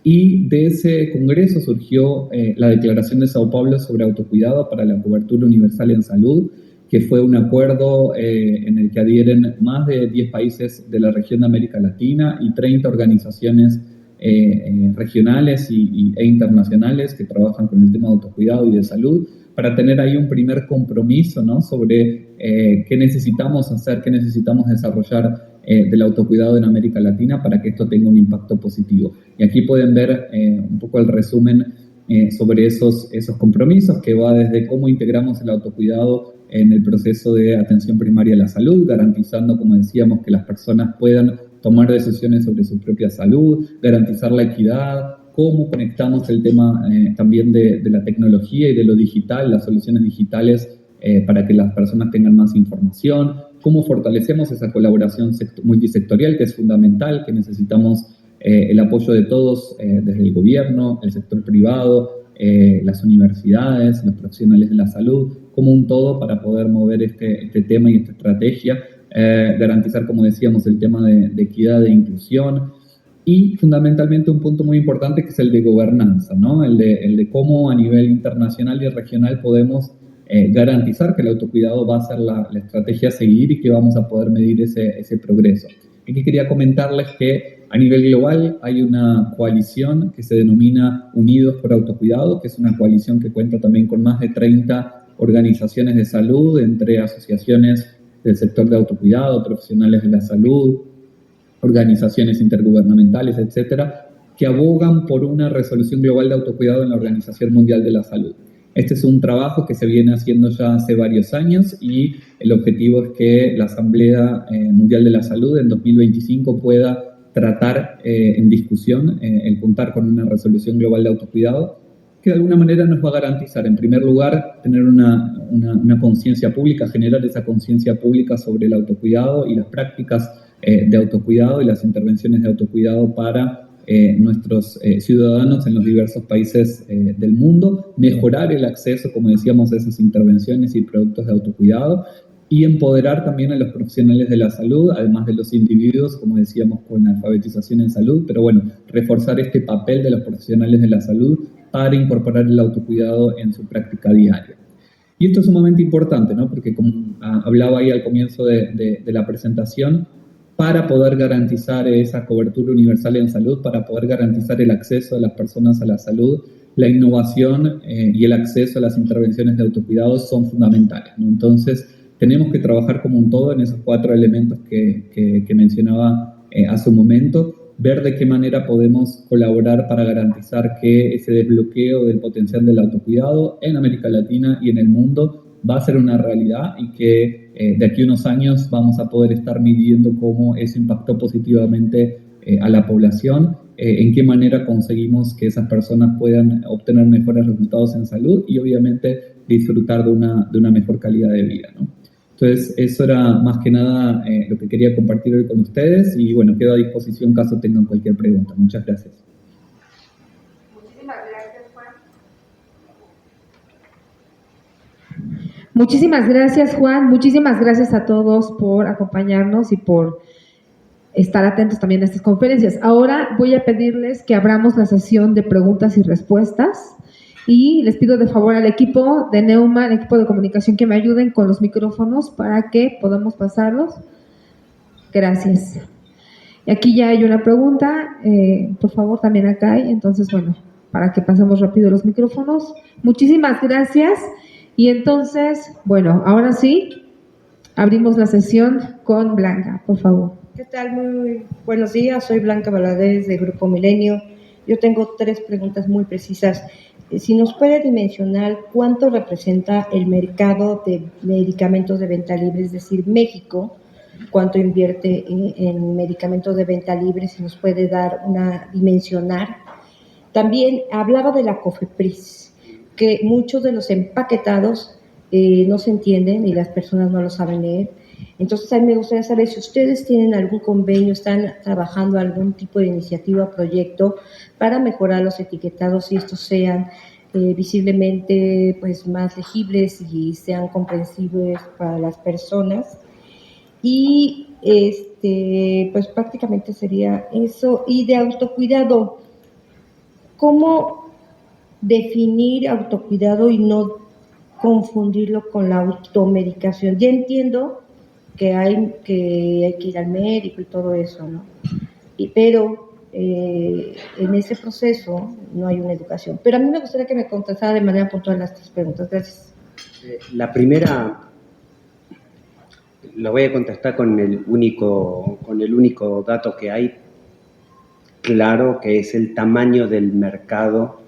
Y de ese congreso surgió la Declaración de Sao Paulo sobre autocuidado para la cobertura universal en salud, que fue un acuerdo en el que adhieren más de 10 países de la región de América Latina y 30 organizaciones regionales e internacionales que trabajan con el tema de autocuidado y de salud, para tener ahí un primer compromiso, ¿no? Sobre qué necesitamos hacer, qué necesitamos desarrollar del autocuidado en América Latina para que esto tenga un impacto positivo. Y aquí pueden ver un poco el resumen sobre esos compromisos, que va desde cómo integramos el autocuidado en el proceso de atención primaria a la salud, garantizando, como decíamos, que las personas puedan tomar decisiones sobre su propia salud, garantizar la equidad, cómo conectamos el tema también de la tecnología y de lo digital, las soluciones digitales para que las personas tengan más información, cómo fortalecemos esa colaboración multisectorial que es fundamental, que necesitamos el apoyo de todos, desde el gobierno, el sector privado, las universidades, los profesionales de la salud, como un todo para poder mover este tema y esta estrategia, garantizar, como decíamos, el tema de equidad e inclusión y fundamentalmente un punto muy importante que es el de gobernanza, ¿no? El de cómo a nivel internacional y regional podemos garantizar que el autocuidado va a ser la estrategia a seguir y que vamos a poder medir ese progreso. Aquí quería comentarles que a nivel global hay una coalición que se denomina Unidos por Autocuidado, que es una coalición que cuenta también con más de 30 organizaciones de salud, entre asociaciones del sector de autocuidado, profesionales de la salud, organizaciones intergubernamentales, etcétera, que abogan por una resolución global de autocuidado en la Organización Mundial de la Salud. Este es un trabajo que se viene haciendo ya hace varios años y el objetivo es que la Asamblea Mundial de la Salud en 2025 pueda tratar en discusión el contar con una resolución global de autocuidado que de alguna manera nos va a garantizar, en primer lugar, tener una conciencia pública, generar esa conciencia pública sobre el autocuidado y las prácticas de autocuidado y las intervenciones de autocuidado para nuestros ciudadanos en los diversos países del mundo, mejorar el acceso, como decíamos, a esas intervenciones y productos de autocuidado y empoderar también a los profesionales de la salud, además de los individuos, como decíamos, con la alfabetización en salud, pero bueno, reforzar este papel de los profesionales de la salud para incorporar el autocuidado en su práctica diaria. Y esto es sumamente importante, ¿no? Porque como hablaba ahí al comienzo de la presentación, para poder garantizar esa cobertura universal en salud, para poder garantizar el acceso de las personas a la salud, la innovación y el acceso a las intervenciones de autocuidado son fundamentales, ¿no? Entonces, tenemos que trabajar como un todo en esos 4 elementos que mencionaba hace un momento ver de qué manera podemos colaborar para garantizar que ese desbloqueo del potencial del autocuidado en América Latina y en el mundo va a ser una realidad y que de aquí a unos años vamos a poder estar midiendo cómo eso impactó positivamente a la población, en qué manera conseguimos que esas personas puedan obtener mejores resultados en salud y obviamente disfrutar de una mejor calidad de vida, ¿no? Entonces, eso era más que nada lo que quería compartir hoy con ustedes y bueno, quedo a disposición caso tengan cualquier pregunta. Muchas gracias. Muchísimas gracias, Juan. Muchísimas gracias, Juan. Muchísimas gracias a todos por acompañarnos y por estar atentos también a estas conferencias. Ahora voy a pedirles que abramos la sesión de preguntas y respuestas y les pido de favor al equipo de Neuma, al equipo de comunicación, que me ayuden con los micrófonos para que podamos pasarlos. Gracias. Y aquí ya hay una pregunta, por favor, también acá hay. Entonces, bueno, para que pasemos rápido los micrófonos. Muchísimas gracias. Y entonces, bueno, ahora sí, abrimos la sesión con Blanca, por favor. ¿Qué tal? Muy buenos días, soy Blanca Valadez de Grupo Milenio. Yo tengo 3 preguntas muy precisas. Si nos puede dimensionar cuánto representa el mercado de medicamentos de venta libre, es decir, México, cuánto invierte en medicamentos de venta libre, si nos puede dar dimensionar. También hablaba de la COFEPRIS, que muchos de los empaquetados no se entienden y las personas no lo saben leer. Entonces, a mí me gustaría saber si ustedes tienen algún convenio, están trabajando algún tipo de iniciativa, proyecto para mejorar los etiquetados y estos sean visiblemente pues, más legibles y sean comprensibles para las personas. Y pues prácticamente sería eso. Y de autocuidado, ¿cómo definir autocuidado y no confundirlo con la automedicación? Ya entiendo que hay que ir al médico y todo eso, ¿no? Pero en ese proceso no hay una educación. Pero a mí me gustaría que me contestara de manera puntual las 3 preguntas. Gracias. La primera lo voy a contestar con el único dato que hay claro, que es el tamaño del mercado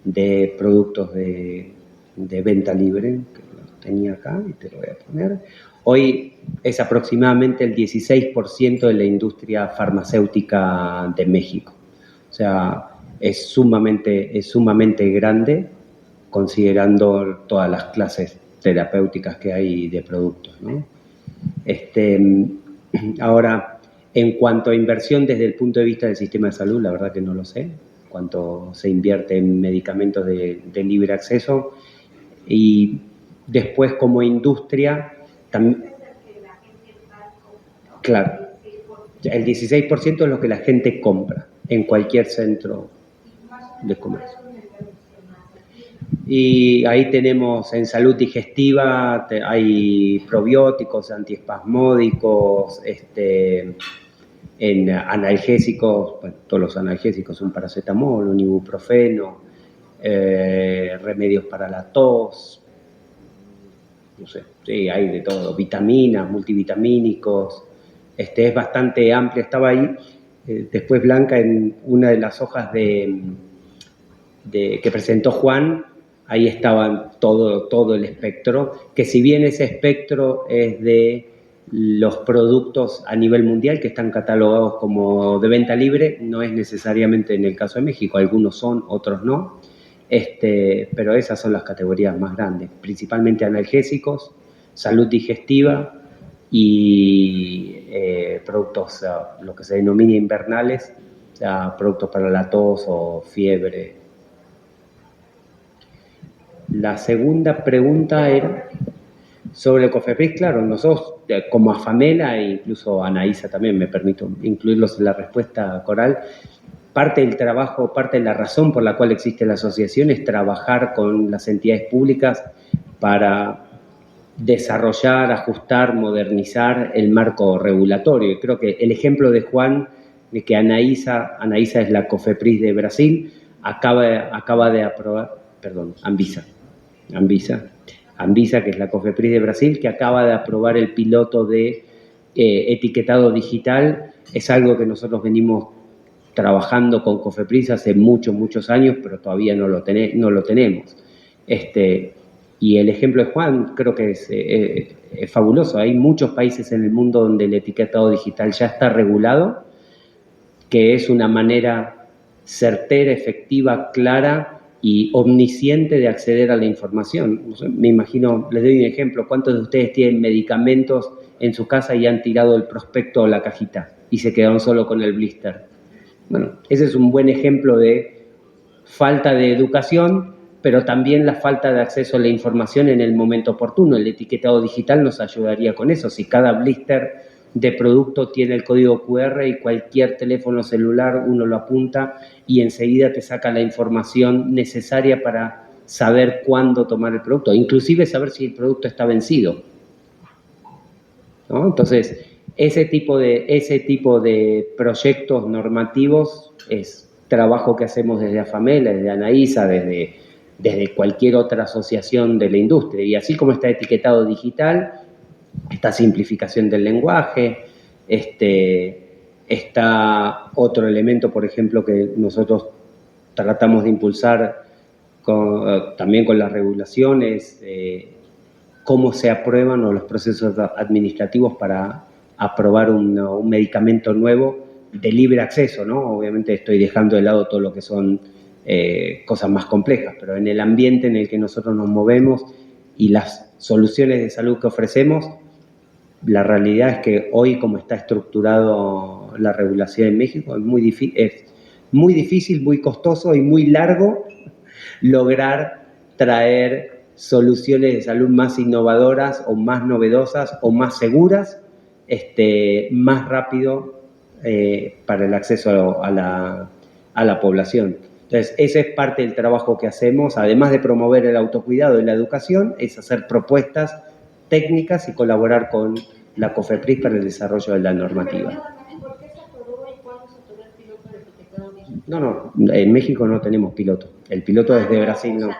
de productos de venta libre, que lo tenía acá y te lo voy a poner. Hoy es aproximadamente el 16% de la industria farmacéutica de México. O sea, es sumamente grande considerando todas las clases terapéuticas que hay de productos, ¿no? Ahora, en cuanto a inversión desde el punto de vista del sistema de salud, la verdad que no lo sé, cuánto se invierte en medicamentos de libre acceso. Y después, como industria, también, claro, el 16% es lo que la gente compra en cualquier centro de comercio. Y ahí tenemos en salud digestiva, hay probióticos, antiespasmódicos, en analgésicos, bueno, todos los analgésicos, un paracetamol, un ibuprofeno, remedios para la tos, no sé, sí, hay de todo, vitaminas, multivitamínicos, es bastante amplia, estaba ahí, después Blanca en una de las hojas que presentó Juan, ahí estaba todo el espectro, que si bien ese espectro es de los productos a nivel mundial que están catalogados como de venta libre, no es necesariamente en el caso de México, algunos son, otros no, pero esas son las categorías más grandes, principalmente analgésicos, salud digestiva y productos, lo que se denomina invernales, o sea, productos para la tos o fiebre. La segunda pregunta era sobre el COFEPRIS. Claro, nosotros como AFAMELA e incluso Anaísa también, me permito incluirlos en la respuesta coral, parte del trabajo, parte de la razón por la cual existe la asociación es trabajar con las entidades públicas para desarrollar, ajustar, modernizar el marco regulatorio. Y creo que el ejemplo de Juan, de que Anaísa es la COFEPRIS de Brasil, acaba de aprobar, perdón, Anvisa, que es la COFEPRIS de Brasil, que acaba de aprobar el piloto de etiquetado digital. Es algo que nosotros venimos trabajando con Cofepris hace muchos años, pero todavía no lo tenemos. Y el ejemplo de Juan creo que es fabuloso. Hay muchos países en el mundo donde el etiquetado digital ya está regulado, que es una manera certera, efectiva, clara y omnisciente de acceder a la información. Me imagino, les doy un ejemplo, ¿cuántos de ustedes tienen medicamentos en su casa y han tirado el prospecto o la cajita y se quedaron solo con el blister? Bueno, ese es un buen ejemplo de falta de educación, pero también la falta de acceso a la información en el momento oportuno. El etiquetado digital nos ayudaría con eso. Si cada blister de producto tiene el código QR y cualquier teléfono celular uno lo apunta y enseguida te saca la información necesaria para saber cuándo tomar el producto, inclusive saber si el producto está vencido, ¿no? Entonces, ese tipo de proyectos normativos es trabajo que hacemos desde AFAMELA, desde ANAISA, desde cualquier otra asociación de la industria. Y así como está etiquetado digital, esta simplificación del lenguaje, está otro elemento, por ejemplo, que nosotros tratamos de impulsar también con las regulaciones, cómo se aprueban los procesos administrativos para aprobar un medicamento nuevo de libre acceso, ¿no? Obviamente estoy dejando de lado todo lo que son cosas más complejas, pero en el ambiente en el que nosotros nos movemos y las soluciones de salud que ofrecemos, la realidad es que hoy, como está estructurado la regulación en México, es muy difícil, muy costoso y muy largo lograr traer soluciones de salud más innovadoras o más novedosas o más seguras, más rápido para el acceso a la población. Entonces, ese es parte del trabajo que hacemos, además de promover el autocuidado y la educación, es hacer propuestas técnicas y colaborar con la COFEPRIS para el desarrollo de la normativa. ¿Por qué se atoró y cuándo se atoró el piloto de etiquetado digital? No, en México no tenemos piloto. El piloto es de Brasil, no.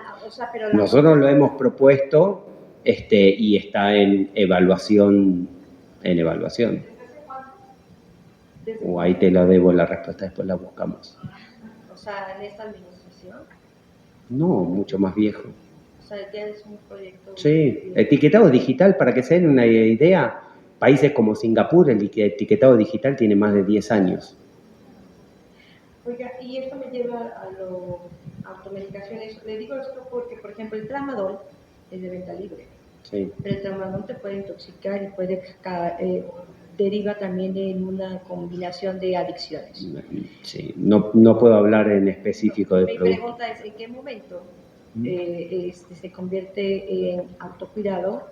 Pero nosotros lo hemos propuesto y está en evaluación. O ahí te la debo la respuesta, después la buscamos. O sea, ¿en esta administración? No, mucho más viejo. O sea, ya es un proyecto... Sí, etiquetado digital, para que se den una idea, países como Singapur, el etiquetado digital tiene más de 10 años. Oiga, y esto me lleva a automedicaciones. Le digo esto porque, por ejemplo, el tramadol es de venta libre. Sí. Pero el tramadol te puede intoxicar y puede deriva también en una combinación de adicciones. Sí, no puedo hablar en específico de producto. Mi pregunta es, ¿en qué momento se convierte en autocuidado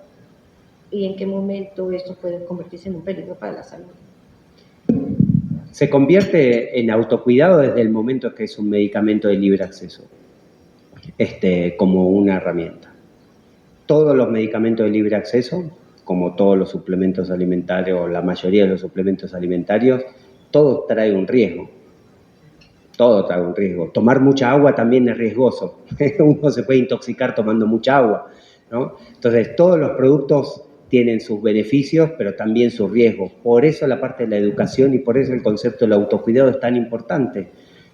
y en qué momento esto puede convertirse en un peligro para la salud? Se convierte en autocuidado desde el momento que es un medicamento de libre acceso, como una herramienta. Todos los medicamentos de libre acceso, como todos los suplementos alimentarios o la mayoría de los suplementos alimentarios, todo trae un riesgo. Todo trae un riesgo. Tomar mucha agua también es riesgoso. Uno se puede intoxicar tomando mucha agua, ¿no? Entonces, todos los productos tienen sus beneficios, pero también sus riesgos. Por eso la parte de la educación y por eso el concepto del autocuidado es tan importante.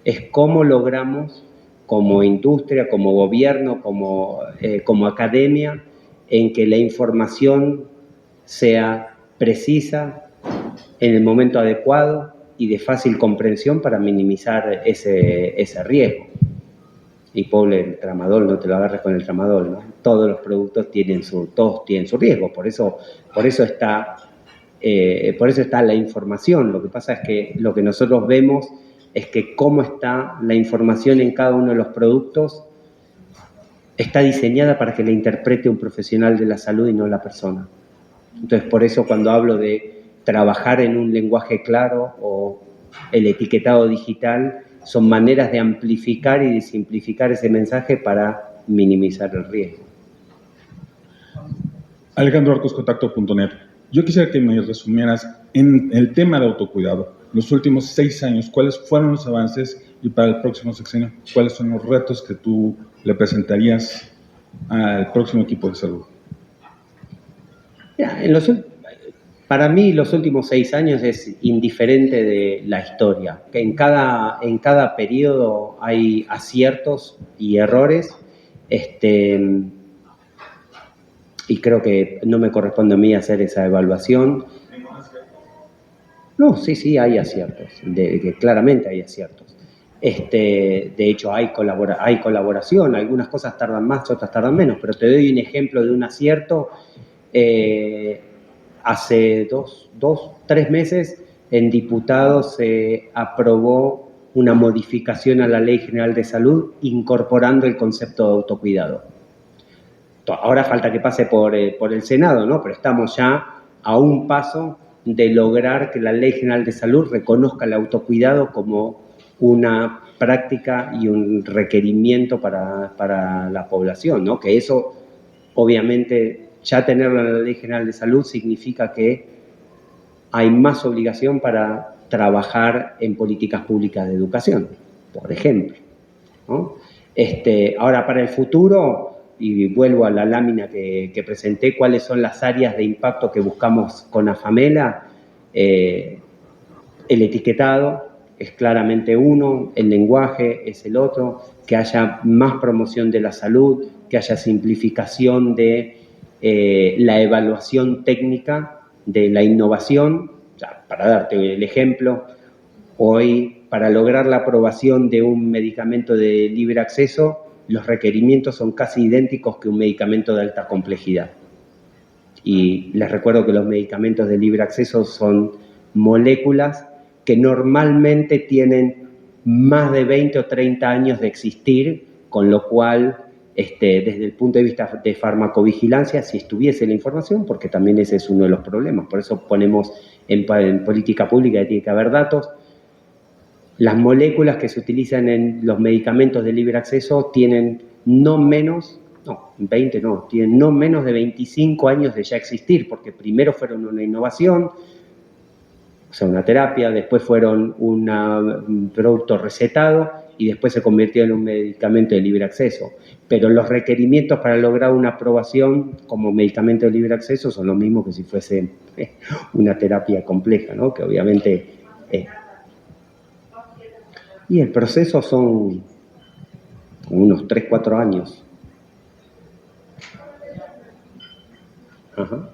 Es cómo logramos, como industria, como gobierno, como academia, en que la información sea precisa, en el momento adecuado y de fácil comprensión para minimizar ese riesgo. Y pobre, el tramadol, no te lo agarres con el tramadol, ¿no? Todos los productos tienen su riesgo, por eso está la información. Lo que pasa es que lo que nosotros vemos es que cómo está la información en cada uno de los productos está diseñada para que la interprete un profesional de la salud y no la persona. Entonces, por eso cuando hablo de trabajar en un lenguaje claro o el etiquetado digital, son maneras de amplificar y de simplificar ese mensaje para minimizar el riesgo. Alejandro Arcos, contacto.net. Yo quisiera que me resumieras en el tema de autocuidado. Los últimos 6 años, ¿cuáles fueron los avances? Y para el próximo sexenio, ¿cuáles son los retos que tú le presentarías al próximo equipo de salud? Mira, Para mí, los últimos 6 años es indiferente de la historia. Que en cada periodo hay aciertos y errores, y creo que no me corresponde a mí hacer esa evaluación. No, sí, hay aciertos, claramente hay aciertos. De hecho, hay colaboración, algunas cosas tardan más, otras tardan menos, pero te doy un ejemplo de un acierto. Hace 3 meses en diputados se aprobó una modificación a la Ley General de Salud incorporando el concepto de autocuidado. Ahora falta que pase por el Senado, ¿no? Pero estamos ya a un paso de lograr que la Ley General de Salud reconozca el autocuidado como una práctica y un requerimiento para la población, ¿no? Que eso, obviamente, ya tenerlo en la Ley General de Salud significa que hay más obligación para trabajar en políticas públicas de educación, por ejemplo, ¿no? Ahora, para el futuro, y vuelvo a la lámina que presenté, cuáles son las áreas de impacto que buscamos con AFAMELA. El etiquetado es claramente uno, el lenguaje es el otro, que haya más promoción de la salud, que haya simplificación de la evaluación técnica de la innovación. Para darte el ejemplo, hoy para lograr la aprobación de un medicamento de libre acceso, los requerimientos son casi idénticos que un medicamento de alta complejidad. Y les recuerdo que los medicamentos de libre acceso son moléculas que normalmente tienen más de 20 o 30 años de existir, con lo cual, desde el punto de vista de farmacovigilancia, si estuviese la información, porque también ese es uno de los problemas, por eso ponemos en política pública que tiene que haber datos. Las moléculas que se utilizan en los medicamentos de libre acceso tienen tienen no menos de 25 años de ya existir, porque primero fueron una innovación, o sea, una terapia, después fueron un producto recetado y después se convirtió en un medicamento de libre acceso. Pero los requerimientos para lograr una aprobación como medicamento de libre acceso son los mismos que si fuese una terapia compleja, ¿no? Que obviamente... Y el proceso son unos 3-4 años. Ajá.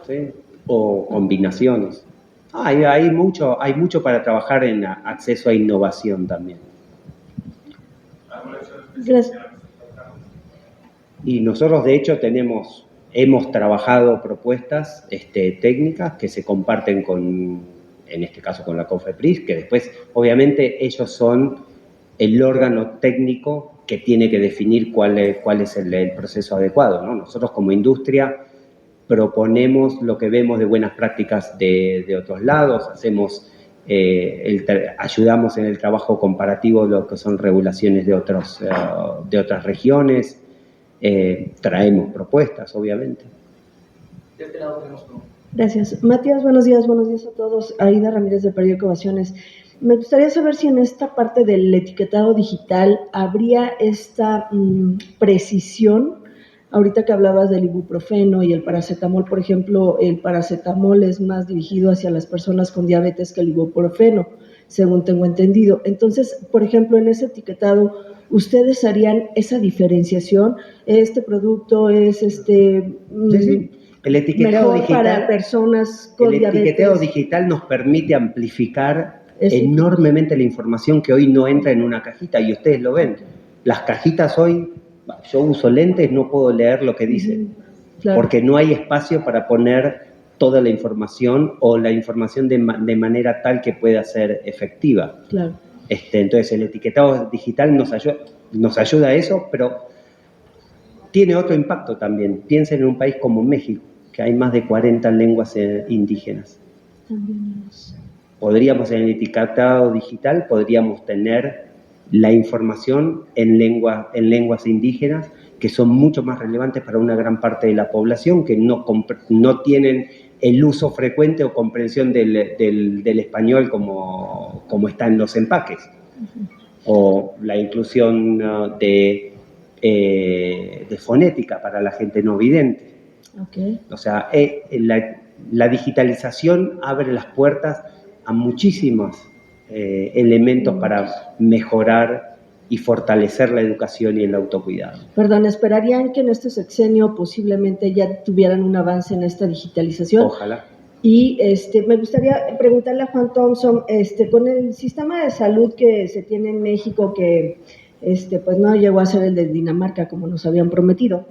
Sí. O combinaciones. Hay mucho para trabajar en acceso a innovación también. Gracias. Y nosotros, de hecho, hemos trabajado propuestas técnicas que se comparten en este caso con la COFEPRIS, que después, obviamente, ellos son el órgano técnico que tiene que definir cuál es el proceso adecuado, ¿no? Nosotros, como industria, proponemos lo que vemos de buenas prácticas de otros lados, ayudamos en el trabajo comparativo de lo que son regulaciones de otras regiones, traemos propuestas, obviamente. De este lado tenemos preguntas. Gracias. Matías, buenos días a todos. Aida Ramírez del periódico Ovaciones. Me gustaría saber si en esta parte del etiquetado digital habría esta precisión. Ahorita que hablabas del ibuprofeno y el paracetamol, por ejemplo, el paracetamol es más dirigido hacia las personas con diabetes que el ibuprofeno, según tengo entendido. Entonces, por ejemplo, en ese etiquetado, ¿ustedes harían esa diferenciación? ¿Este producto es Sí. El etiquetado mejor digital, para personas con diabetes? El etiquetado digital nos permite amplificar Es enormemente la información que hoy no entra en una cajita, y ustedes lo ven. Las cajitas hoy, yo uso lentes, no puedo leer lo que dice, claro, porque no hay espacio para poner toda la información o la información de manera tal que pueda ser efectiva. Claro. Entonces, el etiquetado digital nos ayuda a eso, pero tiene otro impacto también. Piensen en un país como México, que hay más de 40 lenguas indígenas. Podríamos, en el etiquetado digital, podríamos tener la información en lenguas indígenas, que son mucho más relevantes para una gran parte de la población, que no tienen el uso frecuente o comprensión del español como está en los empaques. O la inclusión de fonética para la gente no vidente. Okay. O sea, la digitalización abre las puertas a muchísimos elementos para mejorar y fortalecer la educación y el autocuidado. Perdón, ¿esperarían que en este sexenio posiblemente ya tuvieran un avance en esta digitalización? Ojalá. Y me gustaría preguntarle a Juan Thompson, con el sistema de salud que se tiene en México, que pues no llegó a ser el de Dinamarca como nos habían prometido,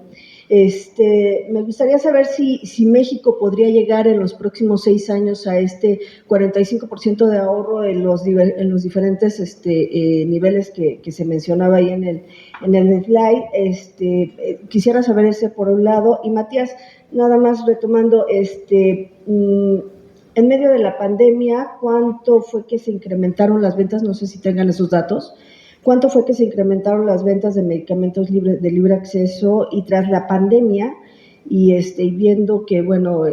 me gustaría saber si México podría llegar en los próximos 6 años a 45% de ahorro en los diferentes niveles que se mencionaba ahí en el slide. Quisiera saber ese por un lado. Y Matías, nada más retomando, en medio de la pandemia, ¿cuánto fue que se incrementaron las ventas? No sé si tengan esos datos. ¿Cuánto fue que se incrementaron las ventas de medicamentos de libre acceso? Y tras la pandemia, y viendo que, bueno,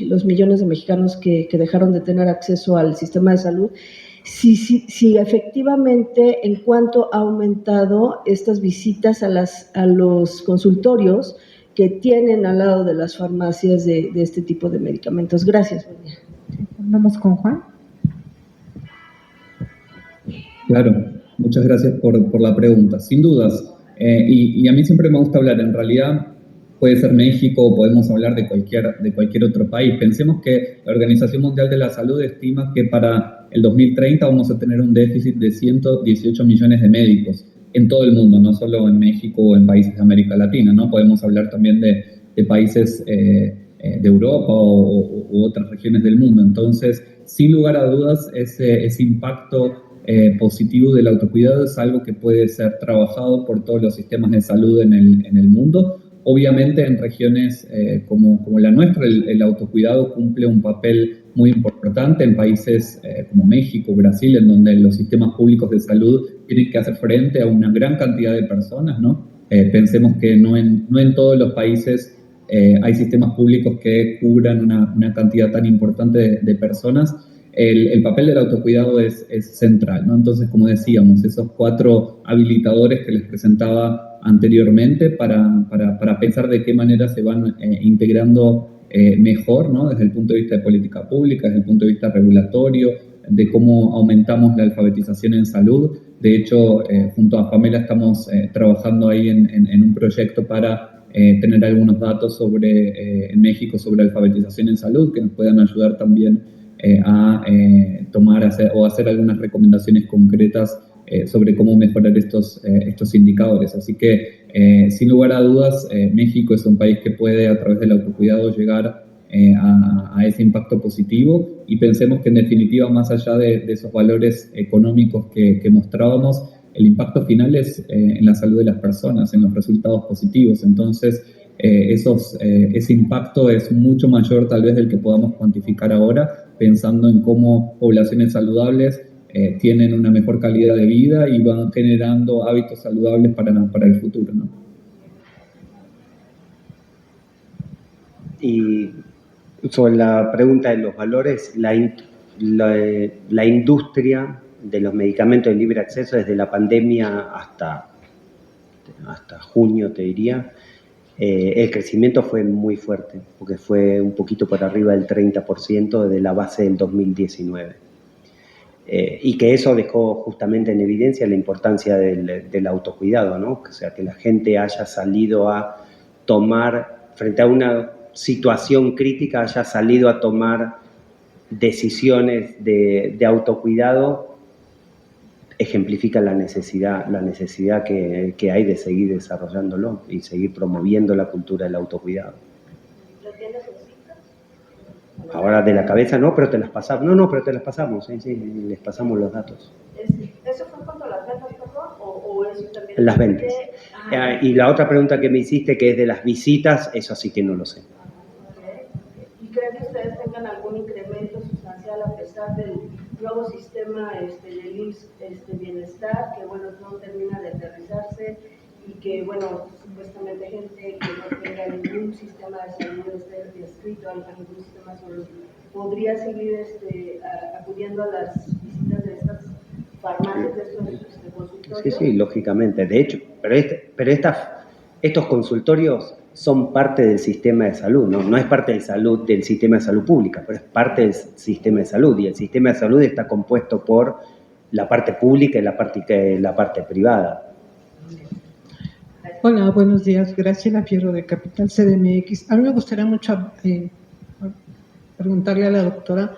los millones de mexicanos que dejaron de tener acceso al sistema de salud, si efectivamente en cuánto ha aumentado estas visitas a los consultorios que tienen al lado de las farmacias de este tipo de medicamentos. Gracias. Vamos con Juan. Claro, muchas gracias por la pregunta. Sin dudas, y a mí siempre me gusta hablar, en realidad puede ser México o podemos hablar de cualquier otro país. Pensemos que la Organización Mundial de la Salud estima que para el 2030 vamos a tener un déficit de 118 millones de médicos en todo el mundo, no solo en México o en países de América Latina, ¿no? Podemos hablar también de países de Europa u otras regiones del mundo. Entonces, sin lugar a dudas, ese impacto positivo del autocuidado es algo que puede ser trabajado por todos los sistemas de salud en el mundo. Obviamente en regiones como la nuestra el autocuidado cumple un papel muy importante en países como México, Brasil, en donde los sistemas públicos de salud tienen que hacer frente a una gran cantidad de personas, ¿no? Pensemos que no en todos los países hay sistemas públicos que cubran una cantidad tan importante de personas. El papel del autocuidado es central, ¿no? Entonces, como decíamos, esos 4 habilitadores que les presentaba anteriormente para pensar de qué manera se van integrando mejor, ¿no? Desde el punto de vista de política pública, desde el punto de vista regulatorio, de cómo aumentamos la alfabetización en salud. De hecho, junto a Pamela estamos trabajando ahí en un proyecto para tener algunos datos en México sobre alfabetización en salud que nos puedan ayudar también a hacer algunas recomendaciones concretas sobre cómo mejorar estos indicadores. Así que, sin lugar a dudas, México es un país que puede, a través del autocuidado, llegar a ese impacto positivo, y pensemos que, en definitiva, más allá de esos valores económicos que mostrábamos, el impacto final es en la salud de las personas, en los resultados positivos. Entonces, ese impacto es mucho mayor tal vez del que podamos cuantificar ahora, pensando en cómo poblaciones saludables tienen una mejor calidad de vida y van generando hábitos saludables para el futuro, ¿no? Y sobre la pregunta de los valores, la industria de los medicamentos de libre acceso desde la pandemia hasta junio, te diría, el crecimiento fue muy fuerte, porque fue un poquito por arriba del 30% de la base del 2019. Y que eso dejó justamente en evidencia la importancia del autocuidado, ¿no? O sea, que la gente haya salido a tomar, frente a una situación crítica, haya salido a tomar decisiones de autocuidado, ejemplifica la necesidad que hay de seguir desarrollándolo y seguir promoviendo la cultura del autocuidado. ¿Lo tienes en citas? Ahora de la cabeza no, pero te las pasamos. No, pero te las pasamos, sí, les pasamos los datos. ¿Eso fue cuanto a las ventas, perdón? ¿O eso también? Las ventas. Y la otra pregunta que me hiciste, que es de las visitas, eso sí que no lo sé. Okay. ¿Y creen que ustedes tengan algún incremento sustancial a pesar del nuevo sistema del IMSS Bienestar, que bueno, no termina de aterrizarse, y que bueno, supuestamente gente que no tenga ningún sistema de salud esté inscrito a ningún sistema de salud, podría seguir acudiendo a las visitas de estas farmacias, de estos consultorios? Sí, lógicamente. De hecho, pero estos consultorios son parte del sistema de salud, ¿no? No es parte del sistema de salud pública, pero es parte del sistema de salud, y el sistema de salud está compuesto por la parte pública y la parte privada. Hola, buenos días. Graciela Fierro de Capital CDMX. A mí me gustaría mucho preguntarle a la doctora.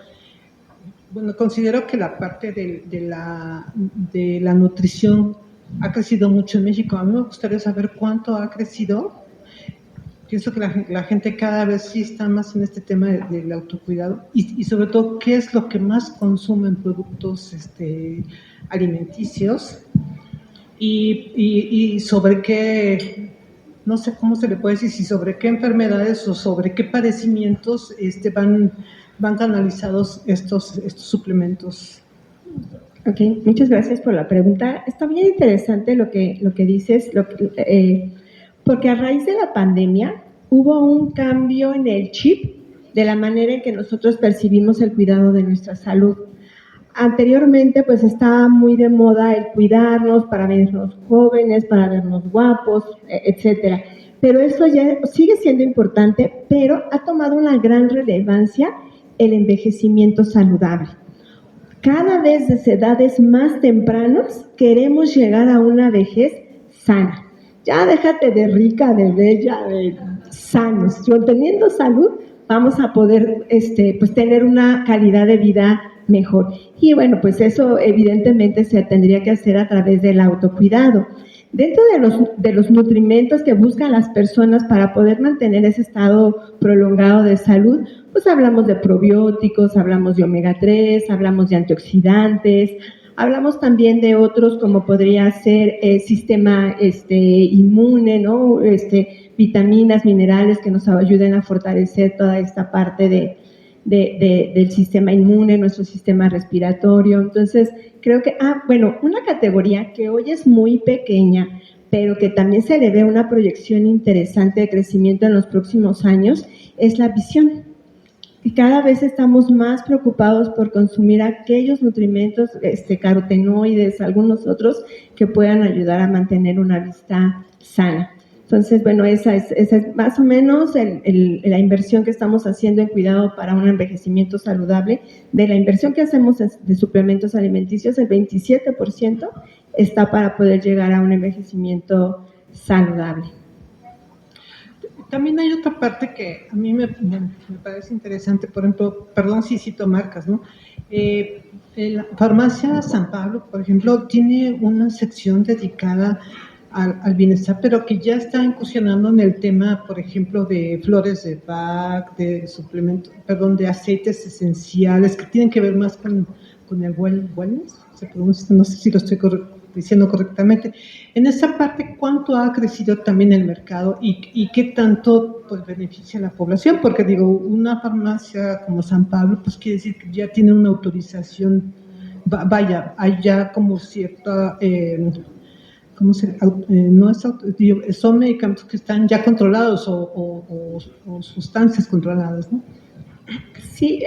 Bueno, considero que la parte de la nutrición ha crecido mucho en México. A mí me gustaría saber cuánto ha crecido. Pienso que la gente cada vez sí está más en este tema del autocuidado y sobre todo, ¿qué es lo que más consumen productos alimenticios? Y sobre qué, no sé cómo se le puede decir, si sobre qué enfermedades o sobre qué padecimientos van canalizados estos suplementos. Ok, muchas gracias por la pregunta. Está bien interesante lo que dices, porque a raíz de la pandemia hubo un cambio en el chip de la manera en que nosotros percibimos el cuidado de nuestra salud. Anteriormente, pues estaba muy de moda el cuidarnos para vernos jóvenes, para vernos guapos, etcétera. Pero eso ya sigue siendo importante, pero ha tomado una gran relevancia el envejecimiento saludable. Cada vez desde edades más tempranas queremos llegar a una vejez sana. Ya déjate de rica, de bella, de sanos. Teniendo salud, vamos a poder pues tener una calidad de vida mejor. Y bueno, pues eso evidentemente se tendría que hacer a través del autocuidado. Dentro de los nutrimentos que buscan las personas para poder mantener ese estado prolongado de salud, pues hablamos de probióticos, hablamos de omega 3, hablamos de antioxidantes, hablamos también de otros como podría ser el sistema inmune, ¿no? Vitaminas, minerales que nos ayuden a fortalecer toda esta parte del sistema inmune, nuestro sistema respiratorio. Entonces, creo que, una categoría que hoy es muy pequeña, pero que también se le ve una proyección interesante de crecimiento en los próximos años, es la visión. Y cada vez estamos más preocupados por consumir aquellos nutrimentos, carotenoides, algunos otros, que puedan ayudar a mantener una vista sana. Entonces, bueno, esa es más o menos la inversión que estamos haciendo en cuidado para un envejecimiento saludable. De la inversión que hacemos de suplementos alimenticios, el 27% está para poder llegar a un envejecimiento saludable. También hay otra parte que a mí me parece interesante, por ejemplo, perdón si cito marcas, ¿no? La farmacia San Pablo, por ejemplo, tiene una sección dedicada al bienestar, pero que ya está incursionando en el tema, por ejemplo, de flores de Bach, de suplementos, de aceites esenciales, que tienen que ver más con el wellness, no sé si lo estoy diciendo correctamente. En esa parte, ¿cuánto ha crecido también el mercado y qué tanto pues beneficia a la población? Porque digo, una farmacia como San Pablo, pues quiere decir que ya tiene una autorización, hay ya como cierta... son medicamentos que están ya controlados o sustancias controladas, ¿no? Sí,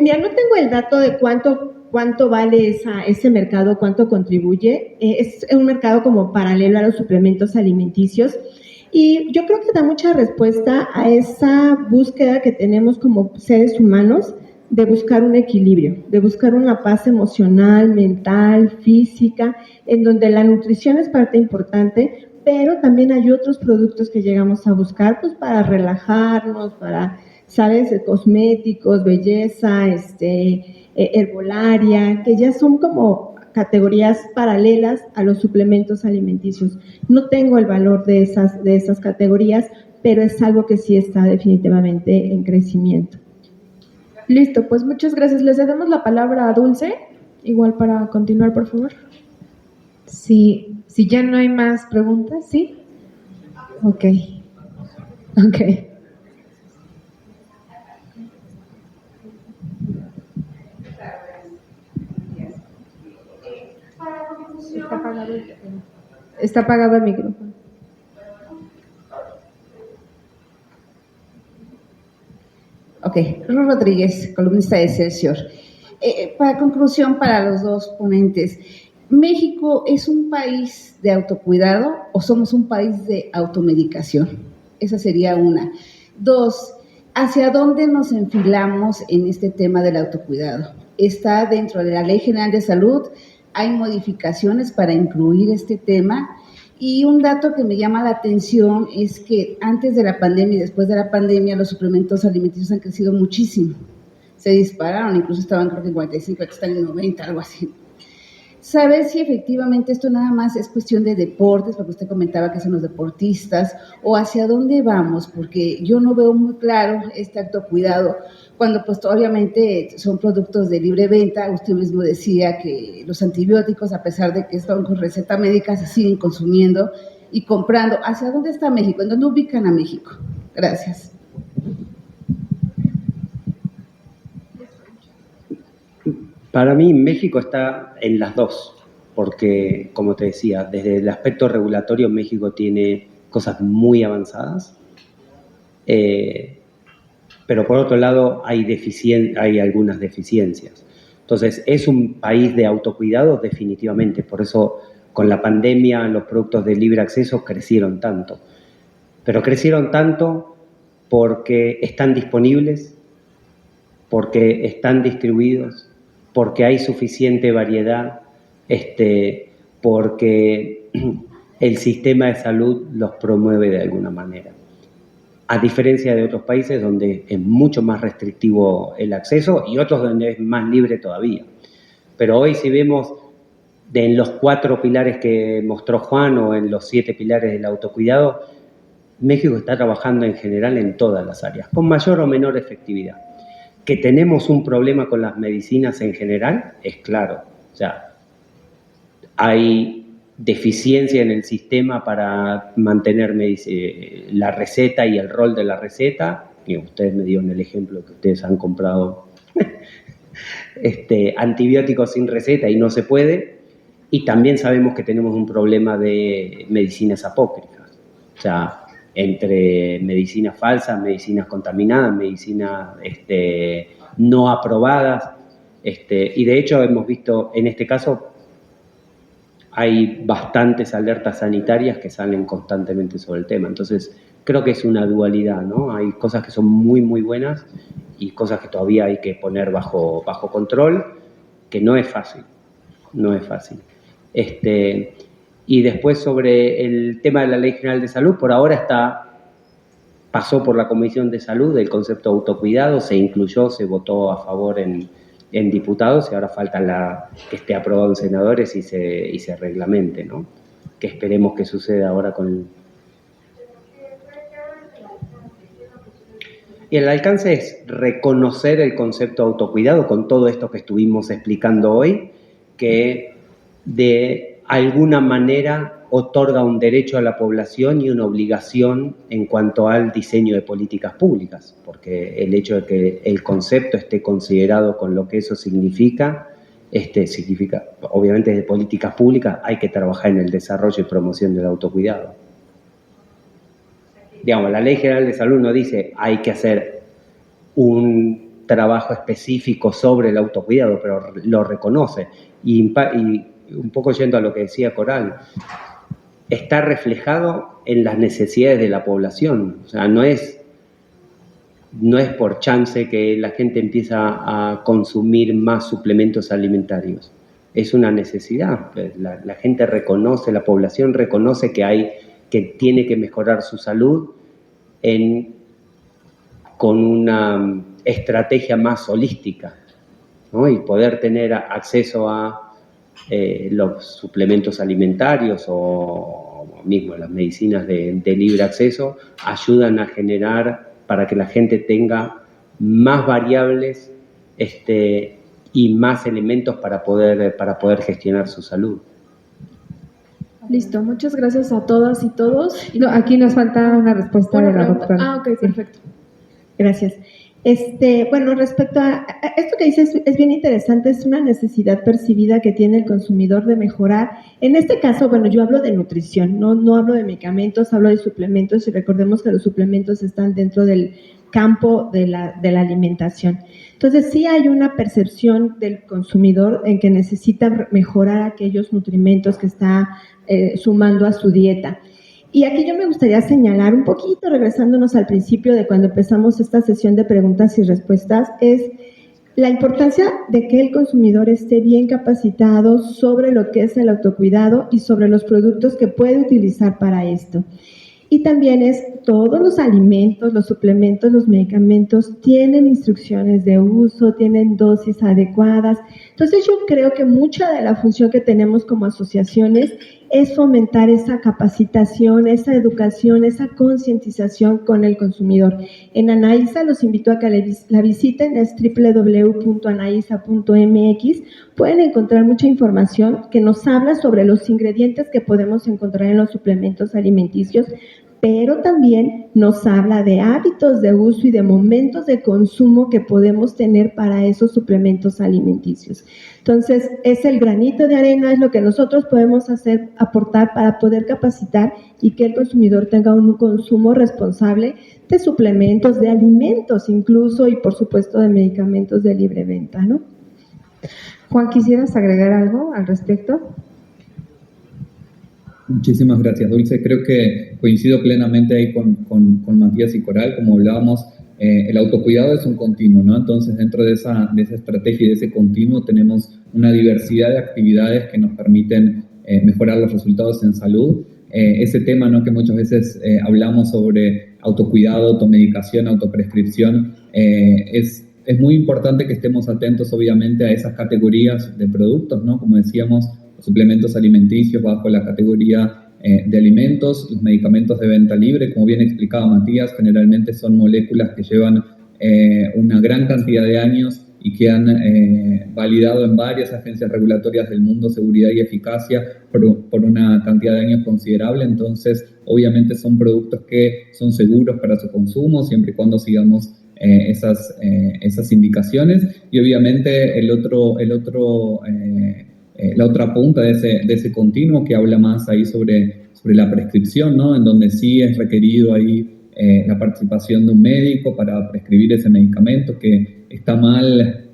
mira, no tengo el dato de cuánto vale ese mercado, cuánto contribuye. Es un mercado como paralelo a los suplementos alimenticios y yo creo que da mucha respuesta a esa búsqueda que tenemos como seres humanos de buscar un equilibrio, de buscar una paz emocional, mental, física, en donde la nutrición es parte importante, pero también hay otros productos que llegamos a buscar pues para relajarnos, para, ¿sabes?, cosméticos, belleza, herbolaria, que ya son como categorías paralelas a los suplementos alimenticios. No tengo el valor de esas categorías, pero es algo que sí está definitivamente en crecimiento. Listo, pues muchas gracias. Les cedemos la palabra a Dulce, igual para continuar, por favor. Sí, si ya no hay más preguntas, ¿sí? Ok. Está apagado el micrófono. Ok, Ru Rodríguez, columnista de Excelsior. Para conclusión, para los dos ponentes, ¿México es un país de autocuidado o somos un país de automedicación? Esa sería una. 2, ¿hacia dónde nos enfilamos en este tema del autocuidado? ¿Está dentro de la Ley General de Salud? ¿Hay modificaciones para incluir este tema? Y un dato que me llama la atención es que antes de la pandemia y después de la pandemia los suplementos alimenticios han crecido muchísimo. Se dispararon, incluso estaban creo que en 45, aquí están en 90, algo así. Saber si efectivamente esto nada más es cuestión de deportes, porque usted comentaba que son los deportistas, o hacia dónde vamos, porque yo no veo muy claro este autocuidado, cuando pues obviamente son productos de libre venta. Usted mismo decía que los antibióticos, a pesar de que están con receta médica, se siguen consumiendo y comprando. ¿Hacia dónde está México? ¿En dónde ubican a México? Gracias. Para mí México está en las dos, porque como te decía, desde el aspecto regulatorio México tiene cosas muy avanzadas, pero por otro lado hay algunas deficiencias. Entonces, ¿es un país de autocuidado? Definitivamente, por eso con la pandemia los productos de libre acceso crecieron tanto, pero crecieron tanto porque están disponibles, porque están distribuidos, porque hay suficiente variedad, porque el sistema de salud los promueve de alguna manera. A diferencia de otros países donde es mucho más restrictivo el acceso y otros donde es más libre todavía. Pero hoy si vemos en los 4 pilares que mostró Juan o en los 7 pilares del autocuidado, México está trabajando en general en todas las áreas, con mayor o menor efectividad. Que tenemos un problema con las medicinas en general, es claro. O sea, hay deficiencia en el sistema para mantener la receta y el rol de la receta. Y ustedes me dieron el ejemplo que ustedes han comprado antibióticos sin receta y no se puede. Y también sabemos que tenemos un problema de medicinas apócrifas. O sea, entre medicinas falsas, medicinas contaminadas, medicinas no aprobadas, y de hecho hemos visto, en este caso, hay bastantes alertas sanitarias que salen constantemente sobre el tema. Entonces, creo que es una dualidad, ¿no? Hay cosas que son muy, muy buenas y cosas que todavía hay que poner bajo control, que no es fácil, no es fácil. Y después sobre el tema de la Ley General de Salud, por ahora pasó por la Comisión de Salud el concepto de autocuidado, se incluyó, se votó a favor en diputados y ahora falta que esté aprobado en senadores y se reglamente, ¿no? Que esperemos que suceda ahora Y el alcance es reconocer el concepto de autocuidado con todo esto que estuvimos explicando hoy, que de alguna manera otorga un derecho a la población y una obligación en cuanto al diseño de políticas públicas, porque el hecho de que el concepto esté considerado con lo que eso significa, obviamente desde políticas públicas hay que trabajar en el desarrollo y promoción del autocuidado. Digamos, la Ley General de Salud no dice hay que hacer un trabajo específico sobre el autocuidado, pero lo reconoce. Y un poco yendo a lo que decía Coral, está reflejado en las necesidades de la población. O sea, no es por chance que la gente empieza a consumir más suplementos alimentarios. Es una necesidad. La gente reconoce, la población reconoce que tiene que mejorar su salud con una estrategia más holística, ¿no? Y poder tener acceso a los suplementos alimentarios o mismo las medicinas de libre acceso ayudan a generar para que la gente tenga más variables y más elementos para poder gestionar su salud. Listo, muchas gracias a todas y todos. No, aquí nos falta una respuesta de la doctora. Ok, perfecto. Gracias. Bueno, respecto a esto que dices, es bien interesante, es una necesidad percibida que tiene el consumidor de mejorar. En este caso, bueno, yo hablo de nutrición, no hablo de medicamentos, hablo de suplementos y recordemos que los suplementos están dentro del campo de la alimentación. Entonces, sí hay una percepción del consumidor en que necesita mejorar aquellos nutrimentos que está sumando a su dieta. Y aquí yo me gustaría señalar un poquito, regresándonos al principio de cuando empezamos esta sesión de preguntas y respuestas, es la importancia de que el consumidor esté bien capacitado sobre lo que es el autocuidado y sobre los productos que puede utilizar para esto. Y también es todos los alimentos, los suplementos, los medicamentos tienen instrucciones de uso, tienen dosis adecuadas. Entonces yo creo que mucha de la función que tenemos como asociaciones es fomentar esa capacitación, esa educación, esa concientización con el consumidor. En Anaísa los invito a que la visiten, es www.anaisa.mx. Pueden encontrar mucha información que nos habla sobre los ingredientes que podemos encontrar en los suplementos alimenticios, pero también nos habla de hábitos de uso y de momentos de consumo que podemos tener para esos suplementos alimenticios. Entonces, es el granito de arena, es lo que nosotros podemos hacer, aportar para poder capacitar y que el consumidor tenga un consumo responsable de suplementos, de alimentos incluso, y por supuesto de medicamentos de libre venta, ¿no? Juan, ¿quisieras agregar algo al respecto? Muchísimas gracias, Dulce. Creo que coincido plenamente ahí con Matías y Coral. Como hablábamos, el autocuidado es un continuo, ¿no? Entonces, dentro de esa estrategia y de ese continuo tenemos una diversidad de actividades que nos permiten mejorar los resultados en salud. Ese tema, ¿no?, que muchas veces hablamos sobre autocuidado, automedicación, autoprescripción, es muy importante que estemos atentos, obviamente, a esas categorías de productos, ¿no? Como decíamos, suplementos alimenticios bajo la categoría de alimentos, los medicamentos de venta libre, como bien explicaba Matías, generalmente son moléculas que llevan una gran cantidad de años y que han validado en varias agencias regulatorias del mundo seguridad y eficacia por una cantidad de años considerable. Entonces, obviamente son productos que son seguros para su consumo, siempre y cuando sigamos esas indicaciones. Y obviamente la otra punta de ese continuo que habla más ahí sobre la prescripción, ¿no? En donde sí es requerido ahí la participación de un médico para prescribir ese medicamento, que está mal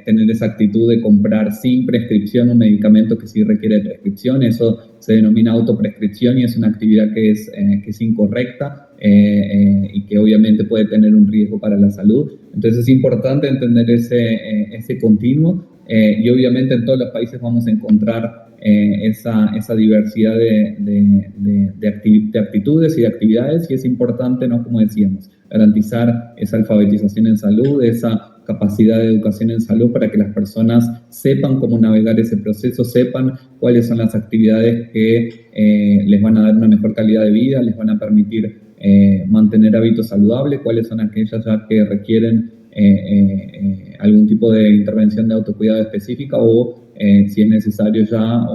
tener esa actitud de comprar sin prescripción un medicamento que sí requiere de prescripción. Eso se denomina autoprescripción y es una actividad que es incorrecta y que obviamente puede tener un riesgo para la salud. Entonces es importante entender ese continuo. Y obviamente en todos los países vamos a encontrar esa diversidad de actitudes y de actividades, y es importante, ¿no?, como decíamos, garantizar esa alfabetización en salud, esa capacidad de educación en salud para que las personas sepan cómo navegar ese proceso, sepan cuáles son las actividades que les van a dar una mejor calidad de vida, les van a permitir mantener hábitos saludables, cuáles son aquellas ya que requieren algún tipo de intervención de autocuidado específica o si es necesario ya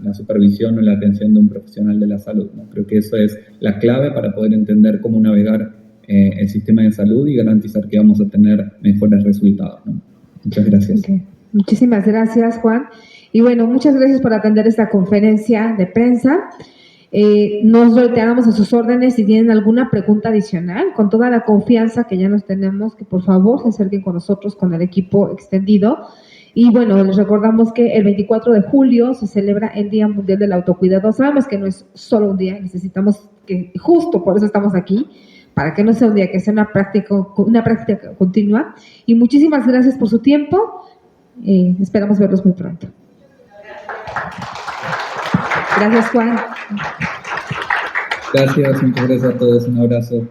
la supervisión o la atención de un profesional de la salud, ¿no? Creo que eso es la clave para poder entender cómo navegar el sistema de salud y garantizar que vamos a tener mejores resultados, ¿no? Muchas gracias. Okay. Muchísimas gracias, Juan. Y bueno, muchas gracias por atender esta conferencia de prensa. Nos reiteramos a sus órdenes. Si tienen alguna pregunta adicional, con toda la confianza que ya nos tenemos, que por favor se acerquen con nosotros, con el equipo extendido. Y bueno, les recordamos que el 24 de julio se celebra el Día Mundial del Autocuidado. Sabemos que no es solo un día, necesitamos que, justo por eso estamos aquí, para que no sea un día, que sea una práctica continua. Y muchísimas gracias por su tiempo. Esperamos verlos muy pronto. Gracias, Juan. Gracias, muchas gracias a todos. Un abrazo.